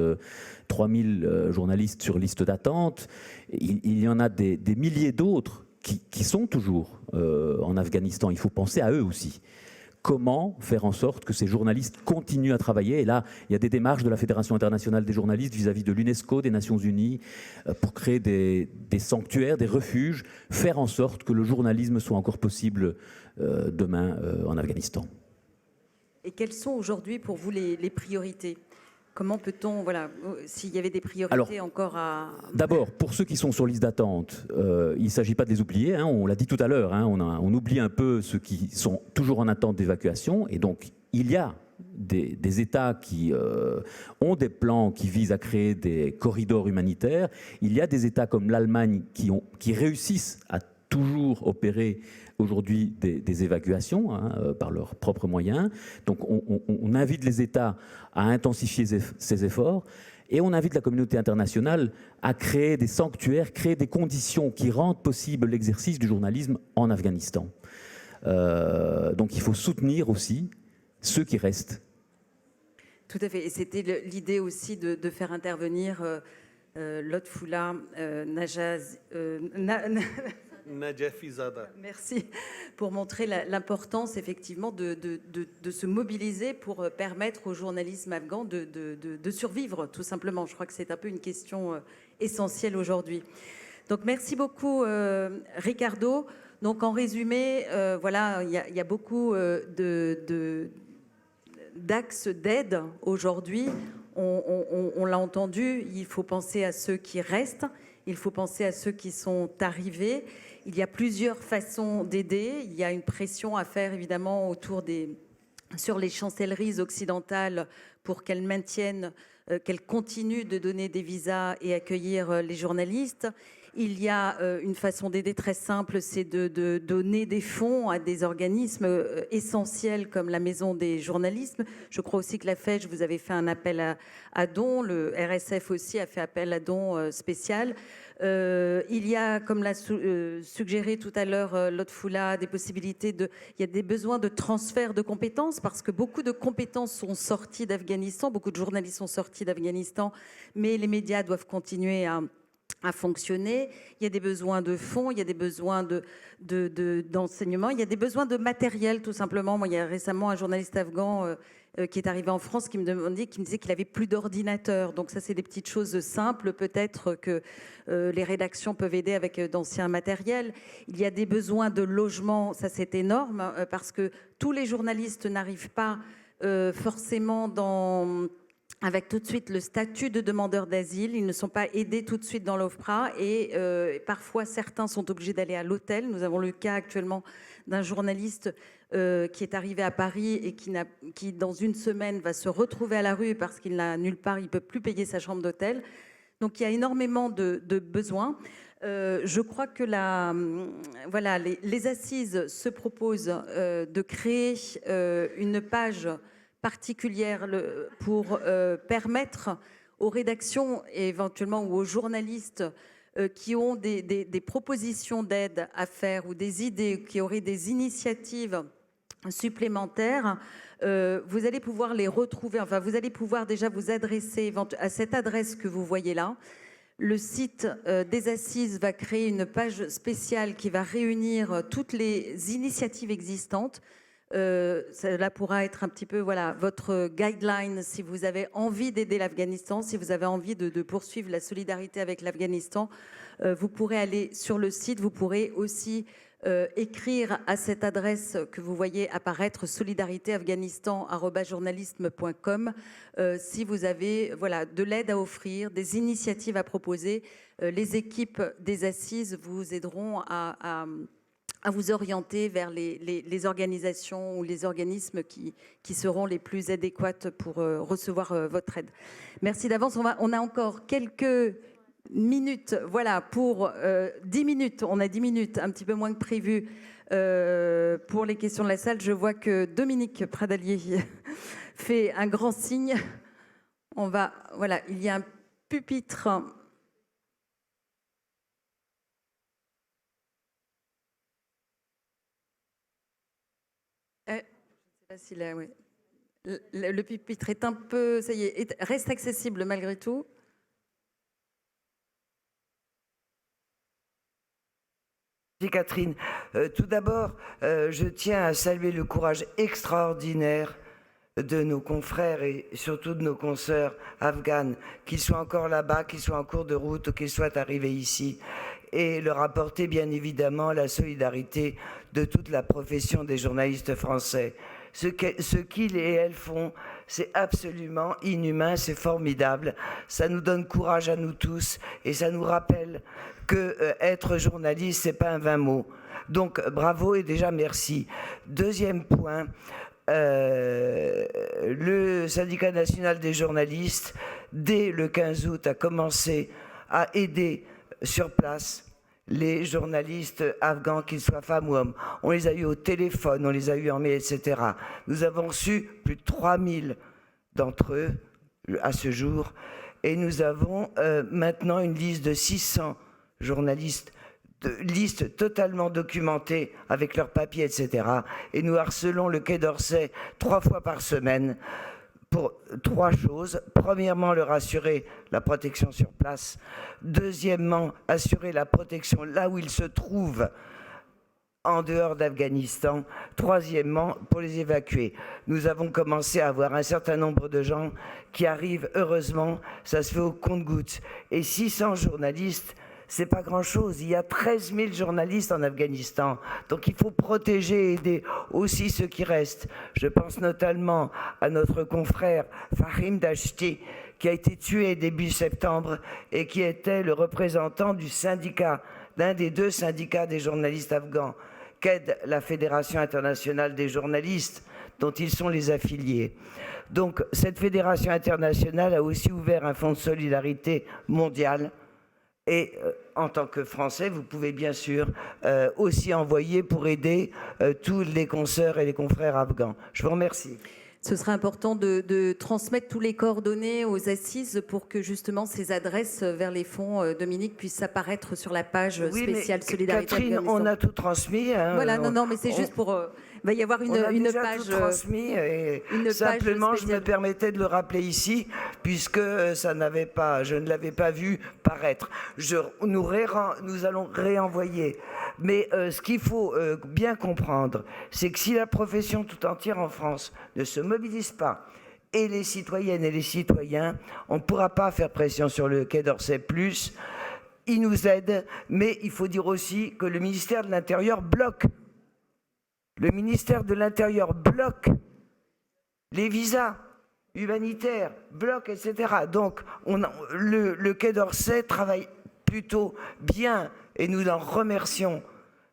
3000 journalistes sur liste d'attente. Il y en a des milliers d'autres qui sont toujours en Afghanistan. Il faut penser à eux aussi. Comment faire en sorte que ces journalistes continuent à travailler? Et là, il y a des démarches de la Fédération internationale des journalistes vis-à-vis de l'UNESCO, des Nations Unies, pour créer des sanctuaires, des refuges, faire en sorte que le journalisme soit encore possible demain en Afghanistan. Et quelles sont aujourd'hui pour vous les priorités? Comment peut-on, voilà, s'il y avait des priorités alors, encore à... D'abord, pour ceux qui sont sur liste d'attente, il ne s'agit pas de les oublier, on l'a dit tout à l'heure, on oublie un peu ceux qui sont toujours en attente d'évacuation, et donc il y a des États qui ont des plans qui visent à créer des corridors humanitaires, il y a des États comme l'Allemagne qui réussissent à toujours opérer aujourd'hui des évacuations par leurs propres moyens. Donc on invite les États à intensifier ces efforts et on invite la communauté internationale à créer des sanctuaires, créer des conditions qui rendent possible l'exercice du journalisme en Afghanistan. Donc il faut soutenir aussi ceux qui restent. Tout à fait. Et c'était l'idée aussi de faire intervenir Lotfoullah Najafizada. Merci, pour montrer l'importance effectivement de se mobiliser pour permettre au journalisme afghan de survivre, tout simplement. Je crois que c'est un peu une question essentielle aujourd'hui. Donc merci beaucoup Ricardo. Donc en résumé, voilà, il y a beaucoup d'axes d'aide aujourd'hui. On l'a entendu, il faut penser à ceux qui restent, il faut penser à ceux qui sont arrivés. Il y a plusieurs façons d'aider. Il y a une pression à faire évidemment sur les chancelleries occidentales pour qu'elles maintiennent, qu'elles continuent de donner des visas et accueillir les journalistes. Il y a une façon d'aider très simple, c'est de donner des fonds à des organismes essentiels comme la Maison des journalistes. Je crois aussi que la FEJ, vous avez fait un appel à dons. Le RSF aussi a fait appel à dons spécial. Il y a, comme l'a suggéré tout à l'heure Lotfi Foula, des possibilités il y a des besoins de transfert de compétences parce que beaucoup de compétences sont sorties d'Afghanistan, beaucoup de journalistes sont sortis d'Afghanistan, mais les médias doivent continuer à fonctionner. Il y a des besoins de fonds, il y a des besoins d'enseignement, il y a des besoins de matériel tout simplement. Moi, il y a récemment un journaliste afghan qui est arrivé en France qui me disait qu'il avait plus d'ordinateur. Donc ça, c'est des petites choses simples. Peut-être que les rédactions peuvent aider avec d'anciens matériels. Il y a des besoins de logement. Ça, c'est énorme parce que tous les journalistes n'arrivent pas forcément avec tout de suite le statut de demandeur d'asile. Ils ne sont pas aidés tout de suite dans l'OFPRA et parfois certains sont obligés d'aller à l'hôtel. Nous avons le cas actuellement d'un journaliste qui est arrivé à Paris et qui, dans une semaine, va se retrouver à la rue parce qu'il n'a nulle part, il ne peut plus payer sa chambre d'hôtel. Donc il y a énormément de besoins. Je crois que les assises se proposent de créer une page particulière pour permettre aux rédactions et éventuellement ou aux journalistes qui ont des propositions d'aide à faire ou des idées, qui auraient des initiatives supplémentaires, vous allez pouvoir les retrouver, enfin vous allez pouvoir déjà vous adresser à cette adresse que vous voyez là. Le site des Assises va créer une page spéciale qui va réunir toutes les initiatives existantes. Cela pourra être un petit peu votre guideline si vous avez envie d'aider l'Afghanistan, si vous avez envie de poursuivre la solidarité avec l'Afghanistan. Vous pourrez aller sur le site, vous pourrez aussi écrire à cette adresse que vous voyez apparaître, solidaritéafghanistan@journalisme.com, si vous avez de l'aide à offrir, des initiatives à proposer. Les équipes des Assises vous aideront à vous orienter vers les organisations ou les organismes qui seront les plus adéquates pour recevoir votre aide. Merci d'avance. On a encore quelques minutes, pour 10 minutes. On a 10 minutes, un petit peu moins que prévu pour les questions de la salle. Je vois que Dominique Pradalier fait un grand signe. Il y a un pupitre. Je ne sais pas s'il a... Oui. Le pupitre est un peu... Ça y est, reste accessible malgré tout. Catherine, tout d'abord, je tiens à saluer le courage extraordinaire de nos confrères et surtout de nos consoeurs afghanes, qu'ils soient encore là-bas, qu'ils soient en cours de route ou qu'ils soient arrivés ici, et leur apporter bien évidemment la solidarité de toute la profession des journalistes français. Ce qu'ils et elles font, c'est absolument inhumain, c'est formidable. Ça nous donne courage à nous tous et ça nous rappelle que être journaliste, c'est pas un vain mot. Donc bravo et déjà merci. Deuxième point, le syndicat national des journalistes, dès le 15 août, a commencé à aider sur place les journalistes afghans, qu'ils soient femmes ou hommes. On les a eus au téléphone, on les a eus en mail, etc. Nous avons reçu plus de 3000 d'entre eux à ce jour. Et nous avons maintenant une liste de 600 journalistes, liste totalement documentée avec leurs papiers, etc. Et nous harcelons le Quai d'Orsay 3 fois par semaine pour 3 choses. Premièrement, leur assurer la protection sur place. Deuxièmement, assurer la protection là où ils se trouvent, en dehors d'Afghanistan. Troisièmement, pour les évacuer. Nous avons commencé à avoir un certain nombre de gens qui arrivent, heureusement, ça se fait au compte-gouttes. Et 600 journalistes, c'est pas grand-chose. Il y a 13 000 journalistes en Afghanistan. Donc il faut protéger et aider aussi ceux qui restent. Je pense notamment à notre confrère Fahim Dashti, qui a été tué début septembre et qui était le représentant du syndicat, d'un des 2 syndicats des journalistes afghans, qu'aide la Fédération internationale des journalistes, dont ils sont les affiliés. Donc cette fédération internationale a aussi ouvert un fonds de solidarité mondial. Et en tant que Français, vous pouvez bien sûr aussi envoyer pour aider tous les consoeurs et les confrères afghans. Je vous remercie. Ce sera important de transmettre tous les coordonnées aux assises pour que justement ces adresses vers les fonds, Dominique, puissent apparaître sur la page spéciale Solidarité Catherine, Afghanistan. on a tout transmis. Hein, voilà, non, mais c'est juste pour... il va y avoir une page... Tout transmis et simplement, je me permettais de le rappeler ici, puisque je ne l'avais pas vu paraître. Nous allons réenvoyer. Mais ce qu'il faut bien comprendre, c'est que si la profession tout entière en France ne se mobilise pas, et les citoyennes et les citoyens, on ne pourra pas faire pression sur le Quai d'Orsay plus. Ils nous aident, mais il faut dire aussi que le ministère de l'Intérieur bloque. Le ministère de l'Intérieur bloque les visas humanitaires, bloque, etc. Donc, le Quai d'Orsay travaille plutôt bien et nous en remercions.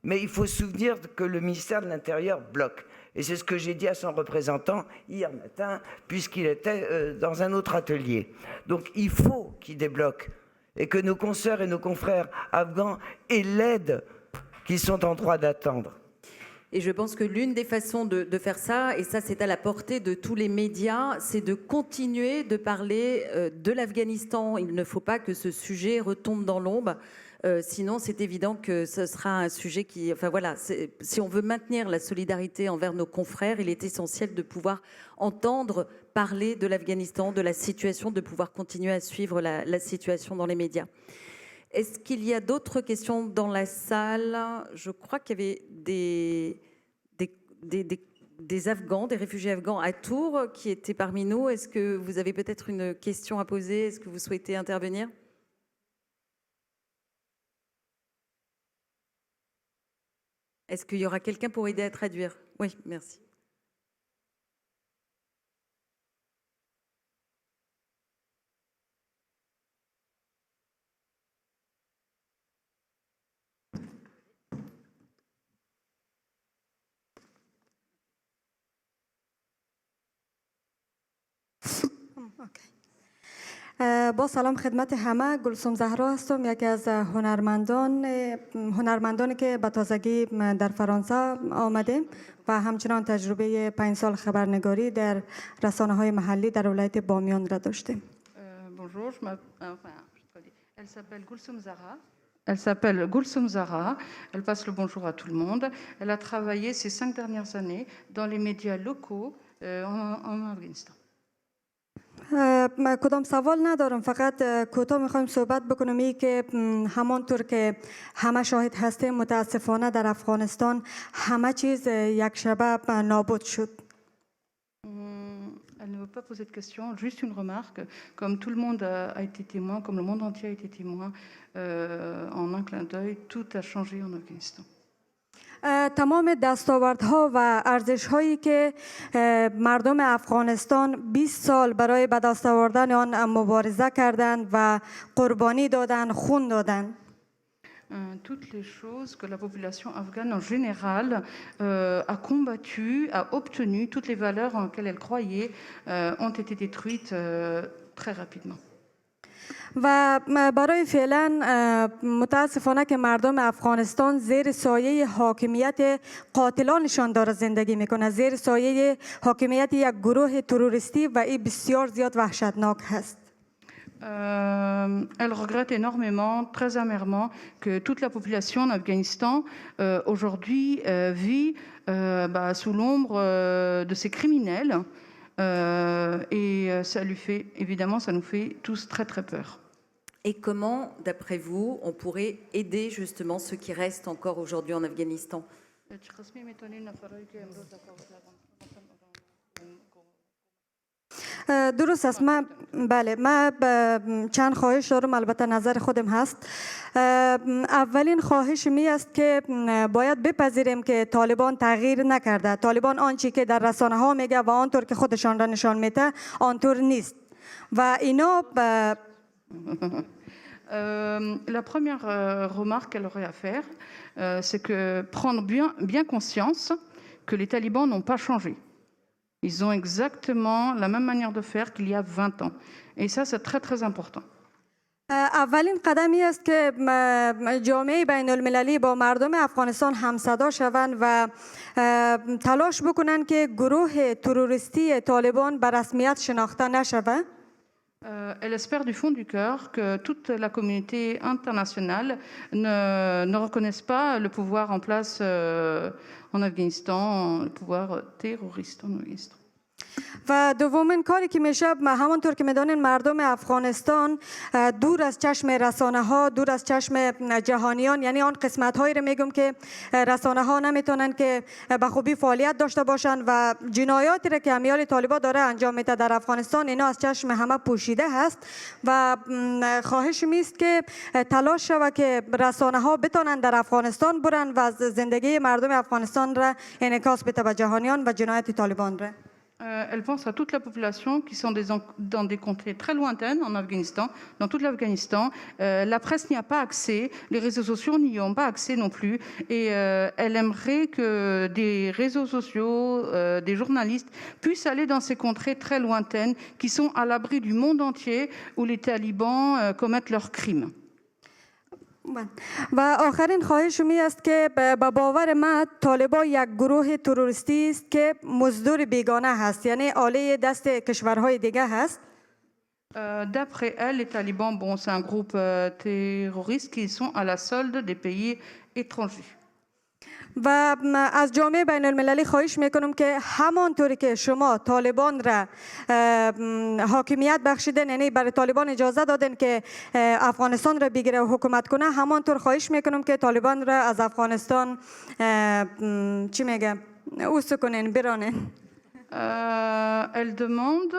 Mais il faut se souvenir que le ministère de l'Intérieur bloque. Et c'est ce que j'ai dit à son représentant hier matin, puisqu'il était dans un autre atelier. Donc il faut qu'il débloque et que nos consoeurs et nos confrères afghans aient l'aide qu'ils sont en droit d'attendre. Et je pense que l'une des façons de faire ça, et ça c'est à la portée de tous les médias, c'est de continuer de parler de l'Afghanistan. Il ne faut pas que ce sujet retombe dans l'ombre. Sinon, c'est évident que ce sera un sujet qui... Enfin voilà, si on veut maintenir la solidarité envers nos confrères, il est essentiel de pouvoir entendre parler de l'Afghanistan, de la situation, de pouvoir continuer à suivre la situation dans les médias. Est-ce qu'il y a d'autres questions dans la salle? Je crois qu'il y avait des Afghans, des réfugiés afghans à Tours qui étaient parmi nous. Est-ce que vous avez peut-être une question à poser? Est-ce que vous souhaitez intervenir? Est-ce qu'il y aura quelqu'un pour aider à traduire? Oui, merci. با سلام خدمت همه. گلسوم زهرا هستم، یکی از هنرمندانی که به تازگی در فرانسه آمده و همچنان تجربه 5 سال خبرنگاری در رسانه‌های محلی در ولایت بامیان را داشتیم. Bonjour, elle s'appelle Gulsum Zahra. Elle s'appelle Gulsum Zahra. Elle passe le bonjour à tout le monde. Elle a travaillé ces 5 dernières années dans les médias locaux en Afghanistan. کدام سوال ندارم، فقط کوتاه میخوایم صحبت بکنم. این که همانطور که همه شاهد هستیم متاسفانه در افغانستان همه چیز یک شبه نابود شد. Elle ne veut pas poser de questions, juste une remarque. Comme tout le monde a été témoin, comme le monde entier a été témoin, en un clin d'œil, tout a changé en Afghanistan. تمام دستاوردها و ارزش‌هایی که مردم افغانستان 20 سال برای به دست آوردن آن مبارزه کردند و قربانی دادند، خون دادند. Toutes les choses que la population afghane en général a combattu, a obtenu, toutes les valeurs en lesquelles elle croyait ont été détruites très rapidement. و برای فعلا متاسفانه که مردم افغانستان زیر سایه حاکمیت قاتلانشان داره زندگی میکنه، زیر سایه حاکمیت یک گروه تروریستی و این بسیار زیاد وحشتناک هست. Elle regrette énormément, très amèrement, que toute la population en Afghanistan aujourd'hui vit sous l'ombre de ces criminels et ça lui fait, évidemment, ça nous fait tous très très peur. Et comment, d'après vous, on pourrait aider justement ceux qui restent encore aujourd'hui en Afghanistan? درست است. من چند خواهش دارم، البته نظر خودم هست. اولین خواهش می است که باید بپذیریم که طالبان تغییر نکرده. طالبان آنچه که در رسانه ها میگه و آنطور که خودشان را نشان میده آنطور نیست و اینا La première remarque qu'elle aurait à faire, c'est que prendre bien conscience que les talibans n'ont pas changé. Ils ont exactement la même manière de faire qu'il y a 20 ans. Et ça, c'est très, très important. اولین قدمی است که جامعه بین المللی با مردم افغانستان همصدا شوند و تلاش بکنند که گروه تروریستی طالبان به رسمیت شناخته نشود. Elle espère du fond du cœur que toute la communauté internationale ne reconnaisse pas le pouvoir en place en Afghanistan, le pouvoir terroriste en Afghanistan. و دومین کاری که میشه همانطور که میدانین مردم افغانستان دور از چشم رسانه ها، دور از چشم جهانیان، یعنی آن قسمت هایی رو میگم که رسانه ها نمیتونن که به خوبی فعالیت داشته باشن و جنایاتی را که امیال طالبان داره انجام میده در افغانستان، اینا از چشم همه پوشیده هست و خواهش میست که تلاش شود که رسانه ها بتونن در افغانستان برن و زندگی مردم افغانستان را انعکاس بده به جهانیان و جنایت طالبان را. Elle pense à toute la population qui sont dans des contrées très lointaines en Afghanistan, dans tout l'Afghanistan. La presse n'y a pas accès, les réseaux sociaux n'y ont pas accès non plus. Et elle aimerait que des réseaux sociaux, des journalistes puissent aller dans ces contrées très lointaines qui sont à l'abri du monde entier où les talibans commettent leurs crimes. و آخرین خواهش می است که با باور ما طالبان یک گروه تروریستی است که مزدور بیگانه هست، یعنی آله دست کشورهای دیگه هست. D'après elle, les talibans, bon, c'est un groupe terroriste qui sont à la solde des pays étrangers. و از جامعه بین المللی خواهش میکنم که همانطوری که شما طالبان را حاکمیت بخشیدن، یعنی برای طالبان اجازه دادن که افغانستان را بگیره و حکومت کنه، همانطور خواهش میکنم که طالبان را از افغانستان چی میگه اوست کنین، برانن. Elle demande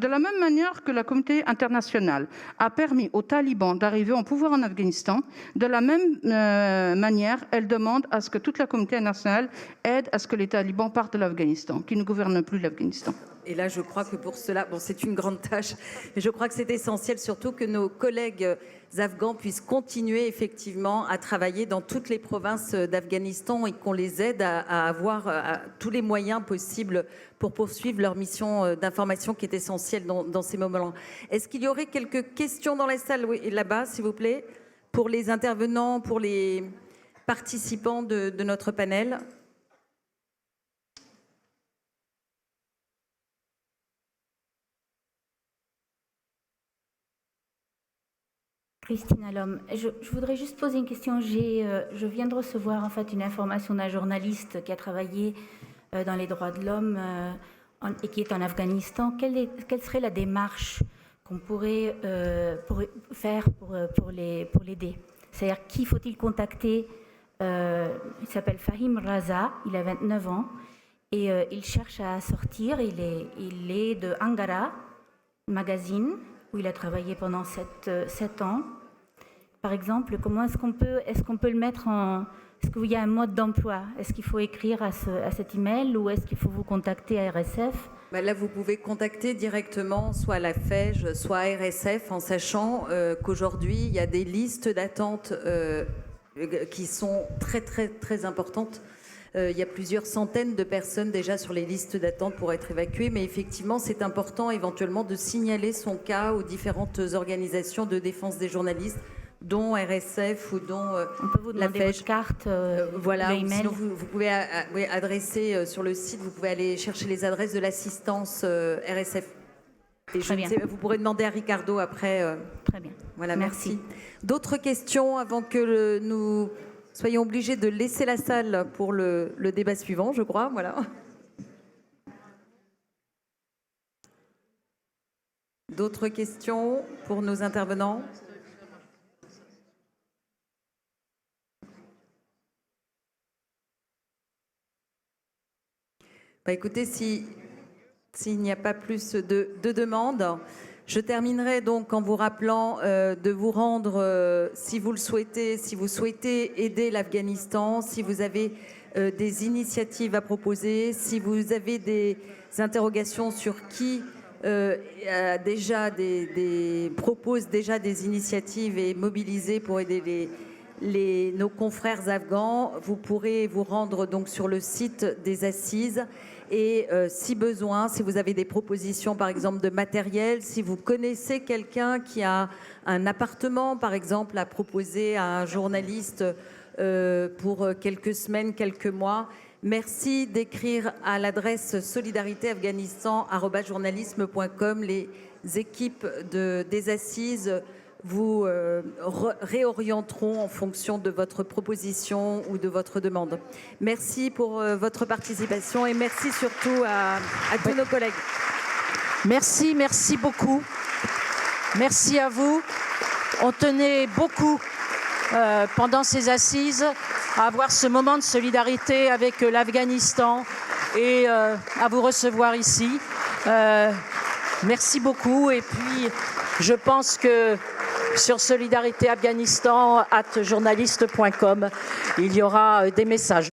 de la même manière que la communauté internationale a permis aux talibans d'arriver au pouvoir en Afghanistan, de la même manière, elle demande à ce que toute la communauté internationale aide à ce que les talibans partent de l'Afghanistan, qu'ils ne gouvernent plus l'Afghanistan. Et là, je crois que pour cela, bon, c'est une grande tâche, mais je crois que c'est essentiel surtout que nos collègues afghans puissent continuer effectivement à travailler dans toutes les provinces d'Afghanistan et qu'on les aide à avoir tous les moyens possibles pour poursuivre leur mission d'information qui est essentielle dans ces moments-là. Est-ce qu'il y aurait quelques questions dans la salle? Oui, là-bas, s'il vous plaît, pour les intervenants, pour les participants de notre panel. Christine Allom, je voudrais juste poser une question. Je viens de recevoir en fait une information d'un journaliste qui a travaillé dans les droits de l'homme et qui est en Afghanistan. Quelle serait la démarche qu'on pourrait faire pour l'aider? C'est-à-dire, qui faut-il contacter? Il s'appelle Fahim Raza, il a 29 ans et il cherche à sortir. Il est de Angara Magazine, où il a travaillé pendant 7 ans. Par exemple, comment est-ce qu'on peut le mettre en... Est-ce qu'il y a un mode d'emploi? Est-ce qu'il faut écrire à cet email ou est-ce qu'il faut vous contacter à RSF? Là, vous pouvez contacter directement soit la FEJ, soit RSF, en sachant qu'aujourd'hui, il y a des listes d'attente qui sont très, très, très importantes. Il y a plusieurs centaines de personnes déjà sur les listes d'attente pour être évacuées, mais effectivement, c'est important éventuellement de signaler son cas aux différentes organisations de défense des journalistes, dont RSF ou dont on peut vous demander votre carte, voilà, le sinon vous pouvez adresser sur le site, vous pouvez aller chercher les adresses de l'assistance RSF. Et vous pourrez demander à Ricardo après. Très bien. Voilà, merci. D'autres questions avant que nous soyons obligés de laisser la salle pour le débat suivant, je crois. Voilà. D'autres questions pour nos intervenants? Écoutez, s'il n'y a pas plus de demandes, je terminerai donc en vous rappelant de vous rendre, si vous le souhaitez, si vous souhaitez aider l'Afghanistan, si vous avez des initiatives à proposer, si vous avez des interrogations sur qui propose déjà des initiatives et mobilisé pour aider nos confrères afghans. Vous pourrez vous rendre donc sur le site des assises et si besoin, si vous avez des propositions par exemple de matériel, si vous connaissez quelqu'un qui a un appartement par exemple à proposer à un journaliste pour quelques semaines, quelques mois, merci d'écrire à l'adresse solidaritéafghanistan@journalisme.com. Les équipes des assises vous réorienteront en fonction de votre proposition ou de votre demande. Merci pour votre participation et merci surtout à tous nos collègues. Merci beaucoup. Merci à vous. On tenait beaucoup pendant ces assises à avoir ce moment de solidarité avec l'Afghanistan et à vous recevoir ici. Merci beaucoup et puis je pense que sur solidaritéafghanistan@journaliste.com, il y aura des messages.